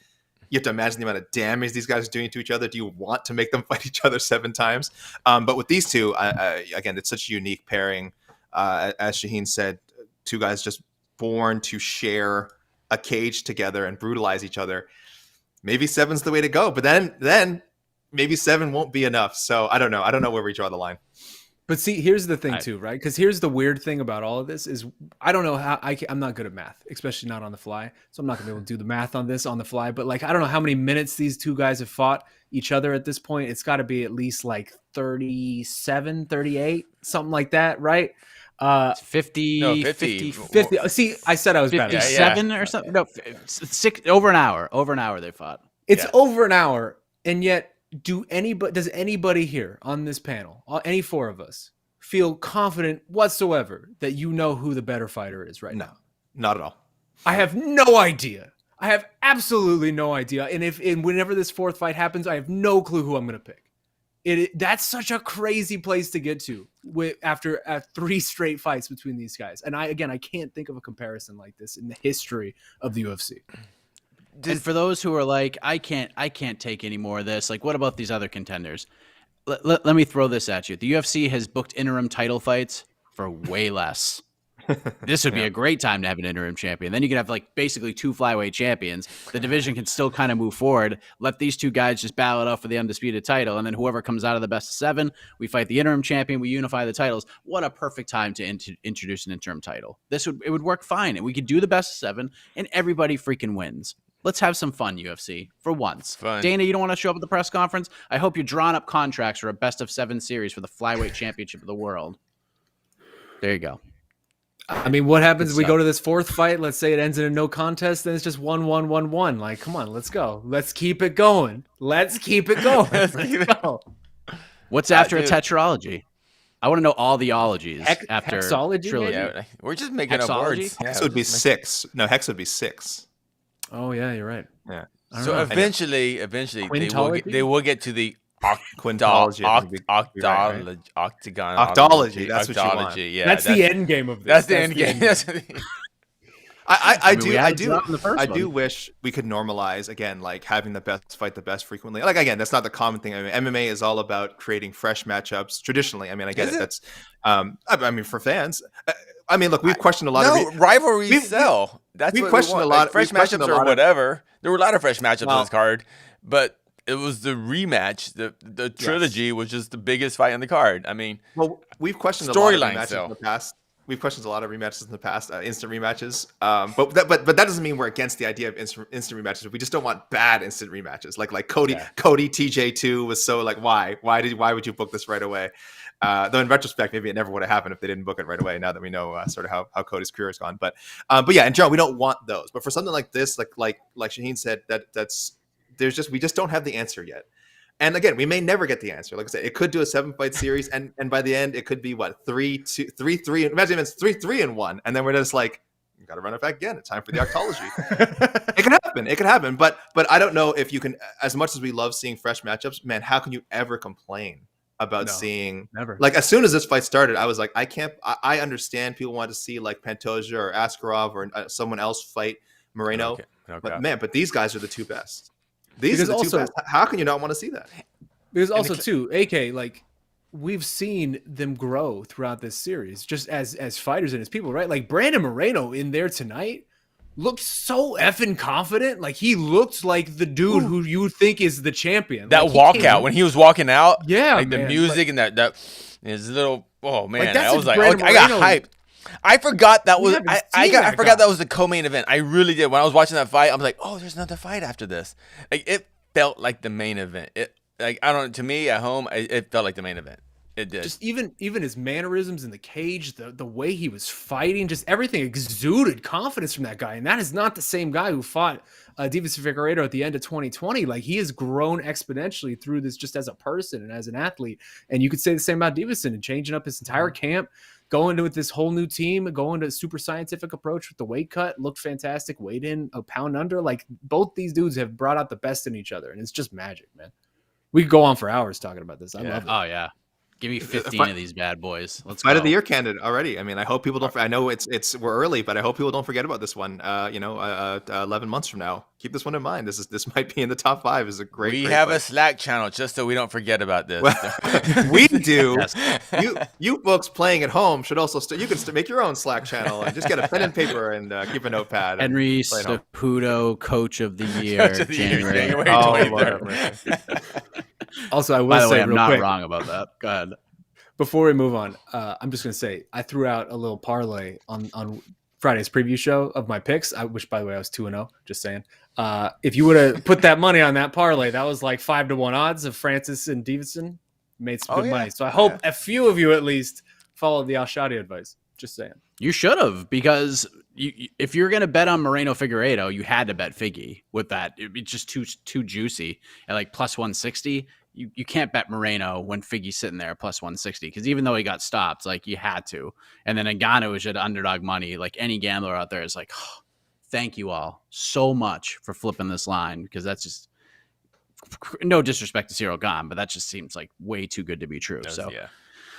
you have to imagine the amount of damage these guys are doing to each other. Do you want to make them fight each other 7 times? But with these two, again, it's such a unique pairing. As Shaheen said, 2 guys just born to share a cage together and brutalize each other. Maybe 7's the way to go, but then maybe 7 won't be enough. So I don't know. I don't know where we draw the line. But see, here's the thing too, right? Because here's the weird thing about all of this is I don't know how I'm not good at math, especially not on the fly. So I'm not gonna be able to do the math on this on the fly. But like, I don't know how many minutes these 2 guys have fought each other at this point. It's got to be at least like 37, 38, something like that, right? 50, No, 50. 50. See, I said I was better. 57 or something. No, 6 over an hour. Over an hour they fought. It's over an hour, and yet does anybody here on this panel, any 4 of us, feel confident whatsoever that you know who the better fighter is right now? Not at all. I have no idea. I have absolutely no idea. And whenever this 4th fight happens, I have no clue who I'm going to pick. That's such a crazy place to get to after 3 straight fights between these guys. And I can't think of a comparison like this in the history of the UFC. And for those who are like, I can't take any more of this, like, what about these other contenders? Let me throw this at you. The UFC has booked interim title fights for way less. This would be Yeah. a great time to have an interim champion. Then you could have like basically 2 flyweight champions. The division can still kind of move forward. Let these 2 guys just battle it out for the undisputed title, and then whoever comes out of the best of 7, we fight the interim champion. We unify the titles. What a perfect time to introduce an interim title. It would work fine, and we could do the best of 7, and everybody freaking wins. Let's have some fun, UFC, for once. Fun. Dana, you don't want to show up at the press conference? I hope you're drawing up contracts for a best of 7 series for the flyweight championship of the world. There you go. I mean, what happens if we Good go to this 4th fight? Let's say it ends in a no contest, then it's just 1-1-1-1. Like, come on, let's go. Let's keep it going. Let's keep it going. Let's keep it- go. What's after a dude. tetralogy? I want to know all the ologies after hexology, trilogy. maybe? Yeah, we're just making up Hexology? words. Hex Yeah, would be just make- 6. No, Hex would be 6. Oh, yeah, you're right. Yeah. I don't So know. eventually Quintology? they will get to the Quintology. I think would be right, right? octagon. Octology, that's what you want. Yeah, that's the end game of this. That's the end game. I mean, we had it do drop in the first I do one. wish we could normalize again, like having the best fight the best frequently. Like again, that's not the common thing. I mean, MMA is all about creating fresh matchups traditionally. I mean, I get Is it. it? That's I mean, for fans. I mean, look, we've questioned a lot No, of rivalries we've- sell. That's we've what questioned we want. a lot- Like, fresh we've questioned matchups a or lot of- whatever. There were a lot of fresh matchups on Well- this card, but it was the rematch. The trilogy was just the biggest fight on the card. I mean, Well, we've questioned a lot of Storylines, rematches though. in the past. We've questioned a lot of rematches in the past, instant rematches. But that doesn't mean we're against the idea of instant rematches. We just don't want bad instant rematches. Like Cody TJ2 was so like why would you book this right away? Though in retrospect, maybe it never would have happened if they didn't book it right away. Now that we know sort of how Cody's career has gone, but yeah, in general, we don't want those. But for something like this, like Shaheen said, we just don't have the answer yet. And again, we may never get the answer. Like I said, it could do a 7-fight series, and by the end, it could be what 3-2, 3-3. Imagine it's 3-3-1, and then we're just like, you got to run it back again. It's time for the octology. It can happen. It can happen. But I don't know if you can. As much as we love seeing fresh matchups, man, how can you ever complain about seeing? Never. Like as soon as this fight started, I was like, I can't. I understand people want to see like Pantoja or Askarov or someone else fight Moreno, but these guys are the 2 best. These Because are the also- 2 best. How can you not want to see that? Because also too, AK, like we've seen them grow throughout this series, just as fighters and as people, right? Like Brandon Moreno in there tonight looked so effing confident. Like he looked like the dude who you think is the champion. that Like, he walkout came- when he was walking out, Yeah, like the man, music and that his little man, that's I was a like, Brandon I got Moreno. hyped. I forgot that We was haven't I seen got that I forgot guy. that was the co-main event. I really did. When I was watching that fight, I was like, oh, there's another fight after this. Like it felt like the main event. It like I don't. To me at home, it felt like the main event. It did. Just even his mannerisms in the cage, the way he was fighting, just everything exuded confidence from that guy. And that is not the same guy who fought Deiveson Figueiredo at the end of 2020. Like he has grown exponentially through this just as a person and as an athlete. And you could say the same about Deiveson and changing up his entire camp, going to with this whole new team, going to a super scientific approach with the weight cut, looked fantastic, weighed in a pound under. Like both these dudes have brought out the best in each other. And it's just magic, man. We could go on for hours talking about this. I love it. Oh yeah, give me 15 Fight- of these bad boys. Let's Fight go. of the year candidate already. I mean, I hope people don't. I know we're early, but I hope people don't forget about this one. 11 months from now, keep this one in mind. This might be in the top 5. Is a great. We great have a fight. Slack channel just so we don't forget about this. We do. Yes. You folks playing at home should also you can make your own Slack channel and just get a pen and paper and keep a notepad. and Henry play at home. Cejudo, Coach of the Year, Coach of the Year, January. January Oh, 23rd. Lord have mercy. Also, I will By the say way, I'm real not quick, wrong about that. Go ahead. before we move on, I'm just gonna say I threw out a little parlay on Friday's preview show of my picks. Which, by the way, I was 2-0. Just saying. If you would have put that money on that parlay, that was like 5-1 odds of Francis and Deiveson. Made some good money. So I hope a few of you at least followed the Al-Shatti advice. Just saying. You should have, because if you're going to bet on Moreno Figueiredo, you had to bet Figgy with that. It's just too juicy at like plus 160. You can't bet Moreno when Figgy's sitting there at plus 160, because even though he got stopped, like you had to. And then Ngannou was at underdog money. Like any gambler out there is like, oh, thank you all so much for flipping this line, because that's just no disrespect to Ciryl Gane, but that just seems like way too good to be true. So yeah.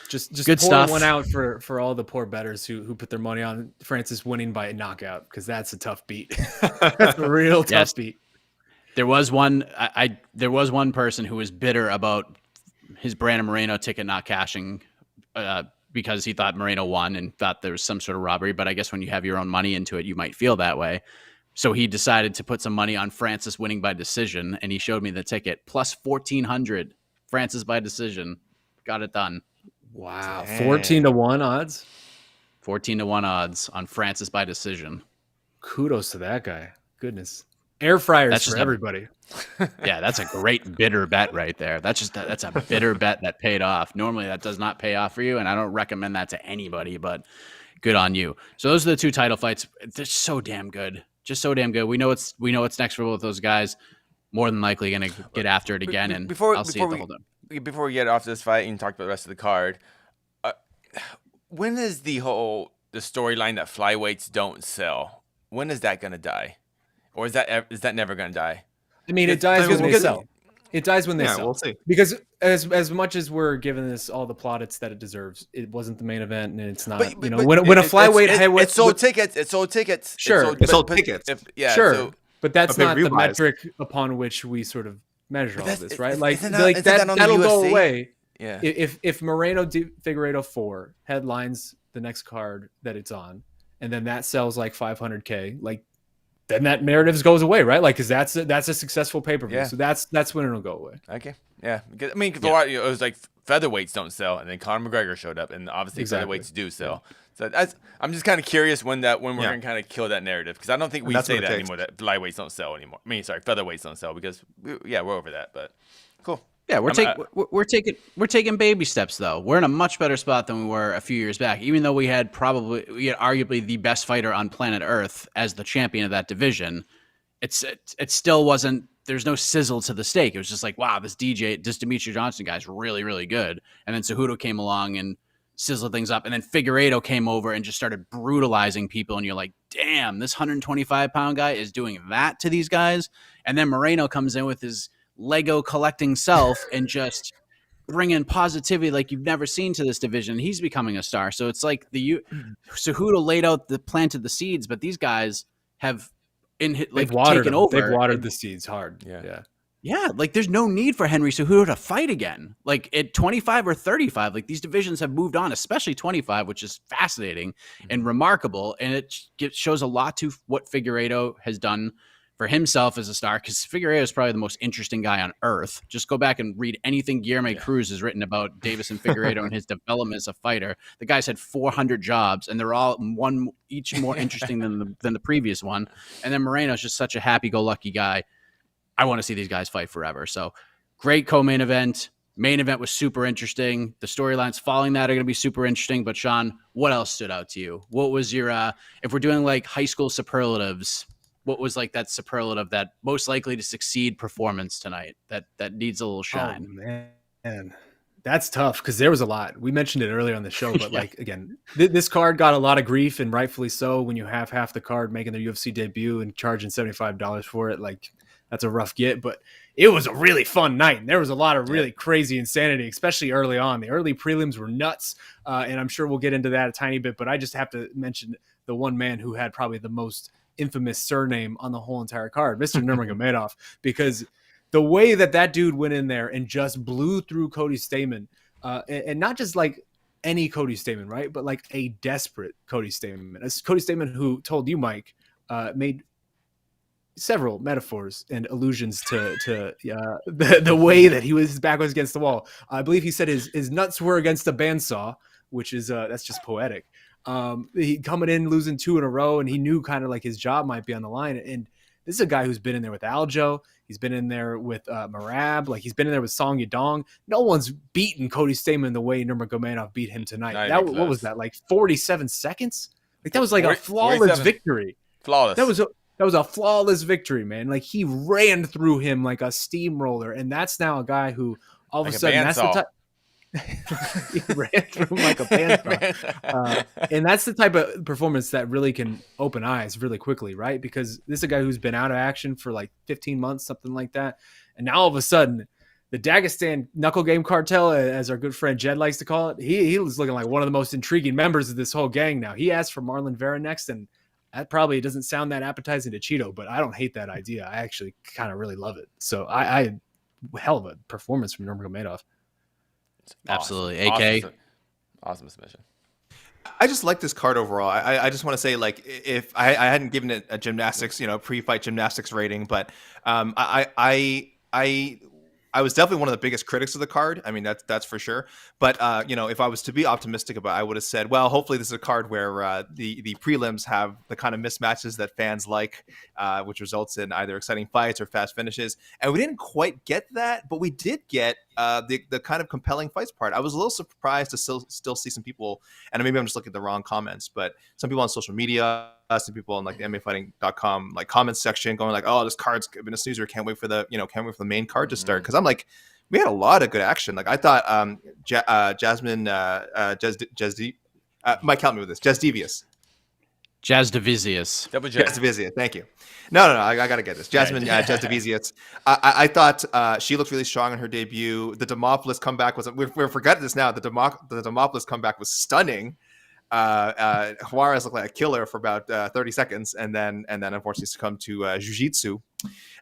Just Good pour stuff. one out for all the poor bettors who put their money on Francis winning by a knockout, because that's a tough beat. That's a real tough Yes. beat. there was one. There was one person who was bitter about his Brandon Moreno ticket not cashing because he thought Moreno won and thought there was some sort of robbery. But I guess when you have your own money into it, you might feel that way. So he decided to put some money on Francis winning by decision, and he showed me the ticket plus 1,400. Francis by decision, got it done. Wow, Dang. 14-1 odds. 14-1 odds on Francis by decision. Kudos to that guy. Goodness, air fryers That's for just everybody. Yeah, that's a great bitter bet right there. That's a bitter bet that paid off. Normally that does not pay off for you, and I don't recommend that to anybody, but good on you. So those are the two title fights. They're so damn good. Just so damn good. We know what's next for both those guys. More than likely going to get after it again, and I'll see it the whole time. Before we get off this fight and talk about the rest of the card, when is the storyline that flyweights don't sell? When is that going to die, or is that never going to die? I mean, it dies when they sell. It dies when they sell. We'll see. Because as much as we're giving this all the plaudits that it deserves, it wasn't the main event, and it's not. When a flyweight heavyweight, it sold tickets. It sold tickets. Sure, it sold tickets. Sure, but that's not the pay-per-view buys. metric upon which we sort of measure all this, right? Like isn't that that'll go UFC? away. Yeah. If Moreno Figueiredo 4 headlines the next card that it's on, and then that sells like 500K, like then that narrative goes away, right? Like, because that's a successful pay-per-view. Yeah. So that's when it'll go away. Okay. Yeah. Because, I mean, for a while, it was like featherweights don't sell, and then Conor McGregor showed up, and obviously featherweights do sell. So I'm just kind of curious when we're going to kind of kill that narrative, because I don't think we say that anymore, that flyweights don't sell anymore. I mean, sorry, featherweights don't sell, because we're over that. But cool. Yeah, we're taking baby steps though. We're in a much better spot than we were a few years back. Even though we had arguably the best fighter on planet Earth as the champion of that division, it still wasn't. There's no sizzle to the steak. It was just like, wow, this Demetrius Johnson guy's really, really good. And then Cejudo came along and sizzled things up, and then Figueiredo came over and just started brutalizing people. And you're like, damn, this 125-pound guy is doing that to these guys. And then Moreno comes in with his Lego collecting self and just bringing positivity like you've never seen to this division. He's becoming a star. So it's like Cejudo planted the seeds, but these guys have taken over. They've watered the seeds hard. Yeah, like there's no need for Henry Cejudo to fight again. Like at 25 or 35, like these divisions have moved on, especially 25, which is fascinating and remarkable. And it shows a lot to what Figueiredo has done for himself as a star, because Figueiredo is probably the most interesting guy on earth. Just go back and read anything Guilherme Cruz has written about Deiveson Figueiredo and his development as a fighter. The guy's had 400 jobs, and they're all each more interesting than the previous one. And then Moreno's just such a happy-go-lucky guy. I want to see these guys fight forever. So great co-main event. Main event was super interesting. The storylines following that are going to be super interesting. But Shaun, what else stood out to you? What was your, if we're doing like high school superlatives, what was like that superlative that most likely to succeed performance tonight that needs a little shine? Oh, man. That's tough because there was a lot. We mentioned it earlier on the show, but like, again, this card got a lot of grief, and rightfully so, when you have half the card making their UFC debut and charging $75 for it. Like, that's a rough get, but it was a really fun night. And there was a lot of really crazy insanity, especially early on. The early prelims were nuts, and I'm sure we'll get into that a tiny bit, but I just have to mention the one man who had probably the most infamous surname on the whole entire card, Mr. Nurmagomedov, because the way that dude went in there and just blew through Cody Stamann, and not just like any Cody Stamann, right? But like a desperate Cody Stamann. A Cody Stamann who told you, Mike, made several metaphors and allusions to the way that his back was against the wall. I believe he said his nuts were against a bandsaw, which is that's just poetic. He coming in losing 2 in a row, and he knew kind of like his job might be on the line. And this is a guy who's been in there with Aljo. He's been in there with Marab. Like, he's been in there with Song Yadong. No one's beaten Cody Stamann the way Nurmagomedov beat him tonight. What was that? Like 47 seconds? Like, that was like a flawless victory. Flawless. That was a flawless victory, man. Like, he ran through him like a steamroller, and that's now a guy who all of a sudden that's the type. He ran through him like a bandsaw. And that's the type of performance that really can open eyes really quickly, right? Because this is a guy who's been out of action for like 15 months, something like that. And now all of a sudden, the Dagestan Knuckle Game Cartel, as our good friend Jed likes to call it, he was looking like one of the most intriguing members of this whole gang now. He asked for Marlon Vera next, and that probably doesn't sound that appetizing to Cheeto, but I don't hate that idea. I actually kind of really love it. So I hell of a performance from Nurmagomedov. Absolutely. Awesome. AK. Awesome submission. I just like this card overall. I just want to say, like, if I hadn't given it a gymnastics, pre-fight gymnastics rating, but I was definitely one of the biggest critics of the card. I mean, that's for sure. But if I was to be optimistic about it, I would have said, well, hopefully this is a card where the prelims have the kind of mismatches that fans like, which results in either exciting fights or fast finishes. And we didn't quite get that, but we did get the kind of compelling fights part. I was a little surprised to still see some people, and maybe I'm just looking at the wrong comments, but some people on social media, some people on like the MMAfighting.com like comments section going like, "Oh, this card's been a snoozer. Can't wait for the main card to start." Because I'm like, we had a lot of good action. Like I thought, Jasmine, Mike, help me with this. Jasdevious. Double J. Jasdevious. Thank you. No. I got to get this. Jasmine Jasdevious. I thought she looked really strong in her debut. The Demopoulos comeback was. We're forgetting this now. The Demopoulos comeback was stunning. Juarez looked like a killer for about 30 seconds, and then unfortunately succumbed to jiu-jitsu.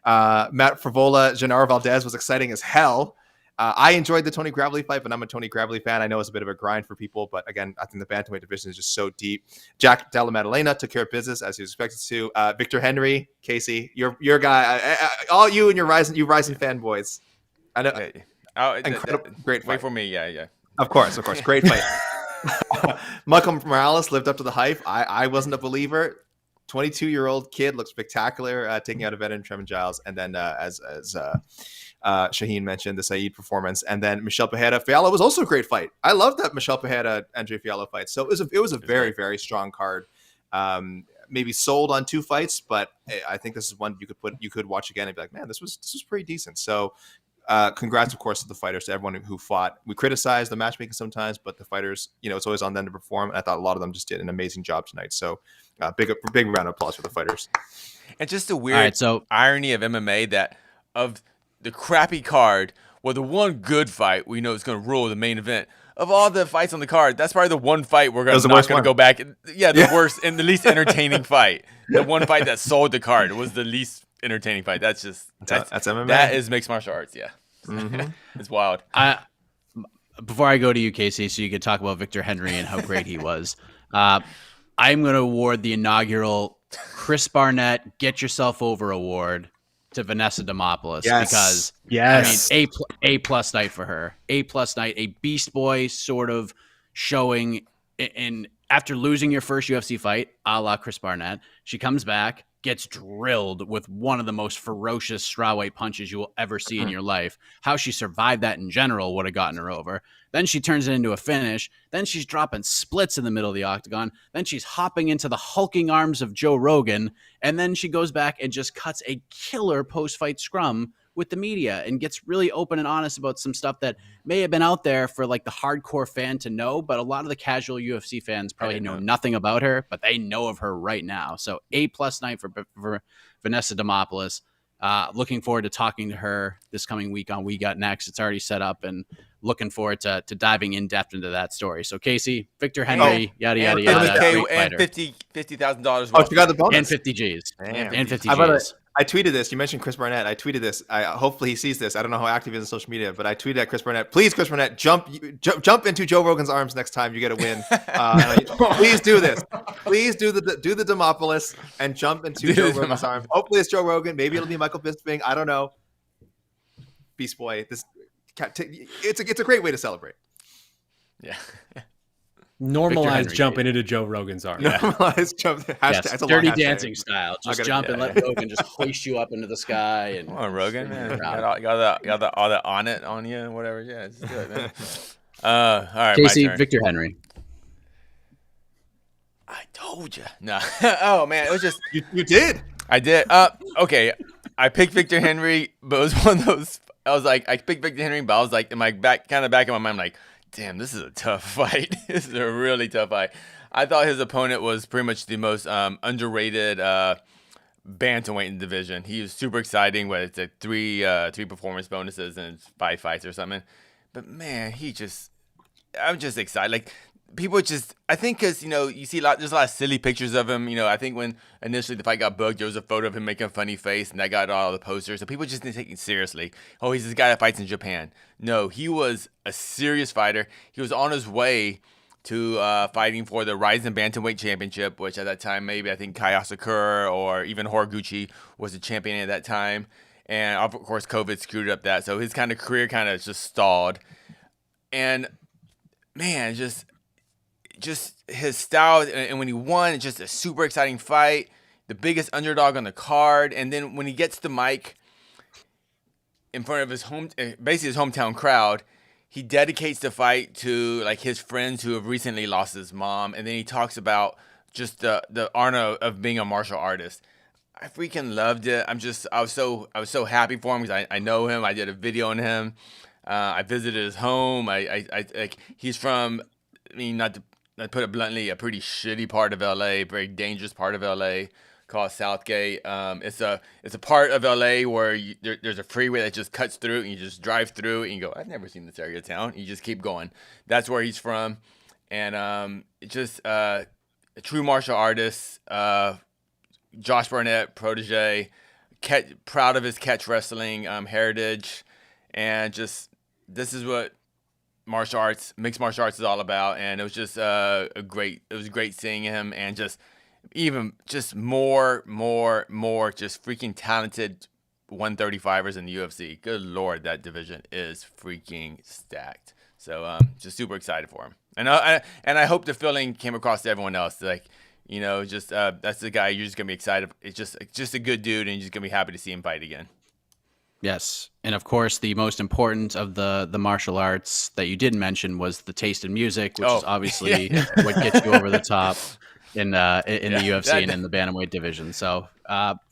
Matt Favola, Genaro Valdez was exciting as hell. I enjoyed the Tony Gravely fight, but I'm a Tony Gravely fan. I know it's a bit of a grind for people, but again, I think the bantamweight division is just so deep. Jack Della Maddalena took care of business as he was expected to. Victor Henry, Casey, your guy, all you and your rising fanboys. I know, great fight. Wait for me, yeah. Of course, great fight. Michael Morales lived up to the hype. I wasn't a believer. 22-year-old kid looked spectacular, taking out a veteran Trevin Giles, and then as Shaheen mentioned, the Saeed performance, and then Michel Pereira Fiala was also a great fight. I love that Michel Pereira Andre Fiala fight. So it was a very, very strong card. Maybe sold on 2 fights, but I think this is one you could watch again and be like, man, this was pretty decent. So congrats, of course, to the fighters, to everyone who fought. We criticize the matchmaking sometimes, but the fighters, it's always on them to perform. And I thought a lot of them just did an amazing job tonight. So big round of applause for the fighters. And just the weird irony of MMA that of the crappy card, well, the one good fight we know is going to rule the main event. Of all the fights on the card, that's probably the one fight we're not going to go back. The worst and the least entertaining fight. The one fight that sold the card was the least entertaining fight. That's MMA. That is mixed martial arts. Yeah, It's wild. Before I go to you, Casey, so you can talk about Victor Henry and how great he was, I'm going to award the inaugural Chris Barnett Get Yourself Over award to Vanessa Demopoulos. Because I mean, A plus night for her. A plus night, a Beast Boy sort of showing. And after losing your first UFC fight, a la Chris Barnett, she comes back, gets drilled with one of the most ferocious strawweight punches you will ever see in your life. How she survived that in general would have gotten her over. Then she turns it into a finish. Then she's dropping splits in the middle of the octagon. Then she's hopping into the hulking arms of Joe Rogan. And then she goes back and just cuts a killer post-fight scrum with the media and gets really open and honest about some stuff that may have been out there for like the hardcore fan to know, but a lot of the casual UFC fans probably know nothing about her, but they know of her right now. So A+ night for Vanessa Demopoulos. Looking forward to talking to her this coming week on We Got Next. It's already set up, and looking forward to diving in depth into that story. So Casey, Victor Henry, yada yada yada, and $50,000. Oh, you got the bonus and 50 Gs and 50 Gs. I tweeted this. You mentioned Chris Barnett. I tweeted this. Hopefully he sees this. I don't know how active he is on social media, but I tweeted at Chris Barnett. Please, Chris Barnett, jump into Joe Rogan's arms next time you get a win. Please do this. Please do the Demopoulos and jump into Joe Rogan's arms. Hopefully it's Joe Rogan. Maybe it'll be Michael Bisping. I don't know. Beast Boy. It's a great way to celebrate. Yeah. Normalize jumping into Joe Rogan's arms. Normalize jumping. Yes, dirty dancing style. Just jump and let Rogan just hoist you up into the sky. And come on, Rogan, man. You got all the on it on you and whatever. Yeah, just do it, man. All right, Casey, Victor Henry. I told you. No. Oh man, it was just you did. I did. Okay. I picked Victor Henry, but it was one of those. I picked Victor Henry, but I was like, in my back of my mind, I'm like, damn, this is a tough fight. This is a really tough fight. I thought his opponent was pretty much the most underrated bantamweight in the division. He was super exciting, but it's three performance bonuses and 5 fights or something. But man, I'm just excited. Like people I think because you see there's a lot of silly pictures of him. I think when initially the fight got booked, there was a photo of him making a funny face, and that got all the posters. So people just didn't take it seriously. Oh, he's this guy that fights in Japan. No, he was a serious fighter. He was on his way to fighting for the Rising Bantamweight Championship, which at that time maybe I think Kai Asakura or even Horiguchi was the champion at that time. And of course, COVID screwed up that. So his kind of career kind of just stalled. And man, just his style. And when he won, it's just a super exciting fight. The biggest underdog on the card. And then when he gets the mic in front of his basically his hometown crowd, he dedicates the fight to like his friends who have recently lost his mom. And then he talks about just the honor of being a martial artist. I freaking loved it. I was so happy for him because I know him. I did a video on him. I visited his home. Like he's from, I mean, not to put it bluntly, a pretty shitty part of LA, very dangerous part of LA called Southgate. It's a part of LA where there's a freeway that just cuts through and you just drive through it and you go, I've never seen this area of town. You just keep going. That's where he's from. And just a true martial artist, Josh Barnett, protege, proud of his catch wrestling heritage, and just this is what mixed martial arts is all about. And it was just it was great seeing him, and just more just freaking talented 135ers in the UFC. Good Lord, that division is freaking stacked. So just super excited for him, and I hope the feeling came across to everyone else, like, you know, just that's the guy you're just gonna be excited. It's just a good dude, and you're just gonna be happy to see him fight again. Yes, and of course, the most important of the martial arts that you didn't mention was the taste in music, which is obviously what gets you over the top in the UFC and in the bantamweight division. So,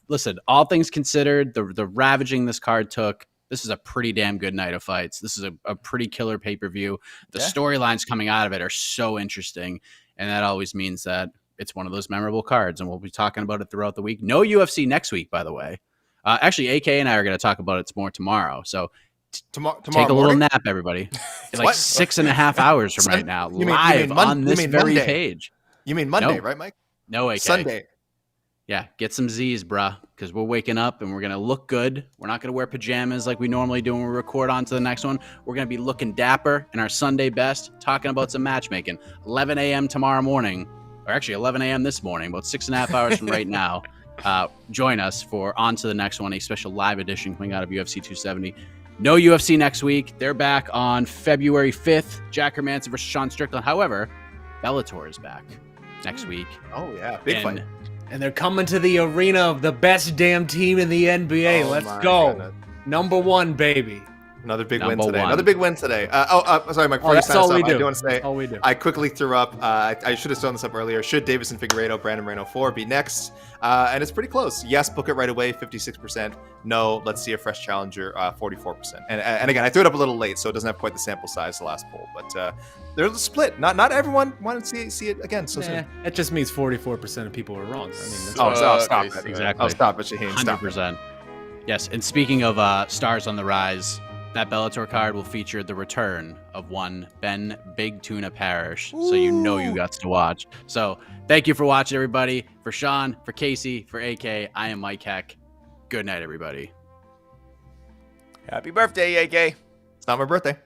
listen, all things considered, the ravaging this card took, this is a pretty damn good night of fights. This is a pretty killer pay-per-view. The storylines coming out of it are so interesting, and that always means that it's one of those memorable cards, and we'll be talking about it throughout the week. No UFC next week, by the way. Actually, AK and I are going to talk about it more tomorrow. So Tomorrow take a little morning? nap, everybody. Like 6.5 hours from right now, you live mean on this very Monday? page. You mean Monday, No. right, Mike? No, AK. Sunday. Yeah, get some Z's, bruh, because we're waking up and we're going to look good. We're not going to wear pajamas like we normally do when we record on to the next one. We're going to be looking dapper in our Sunday best, talking about some matchmaking. 11 a.m. tomorrow morning, or actually 11 a.m. this morning, about 6.5 hours from right now. Join us for On to the Next One, a special live edition coming out of UFC 270. No UFC next week. They're back on February 5th. Jack Hermanson versus Sean Strickland. However, Bellator is back next week. Oh, yeah. Big fight. And they're coming to the arena of the best damn team in the NBA. Oh, Let's my go. goodness. Number one, baby. Another big Number win today. one. Another big win today. Sorry, Mike. Before you That's sign us all we off, do. I do want to say, That's all we do. I quickly threw up. I should have thrown this up earlier. Should Deiveson Figueiredo, Brandon Moreno 4 be next? And it's pretty close. Yes, book it right away, 56%. No, let's see a fresh challenger, 44%. And again, I threw it up a little late, so it doesn't have quite the sample size the last poll. But there's a split. Not everyone wanted to see it again so soon. That just means 44% of people were wrong. I mean, that's Stop it. Exactly. Oh, stop it, Shaheen. Stop it. 100%. Yes, and speaking of stars on the rise, that Bellator card will feature the return of one Ben Big Tuna Parrish, so you know you got to watch. So thank you for watching, everybody. For Sean, for Casey, for AK, I am Mike Heck. Good night, everybody. Happy birthday, AK. It's not my birthday.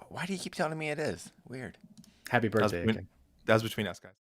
Why do you keep telling me it is? Weird. Happy birthday. That was between us, guys.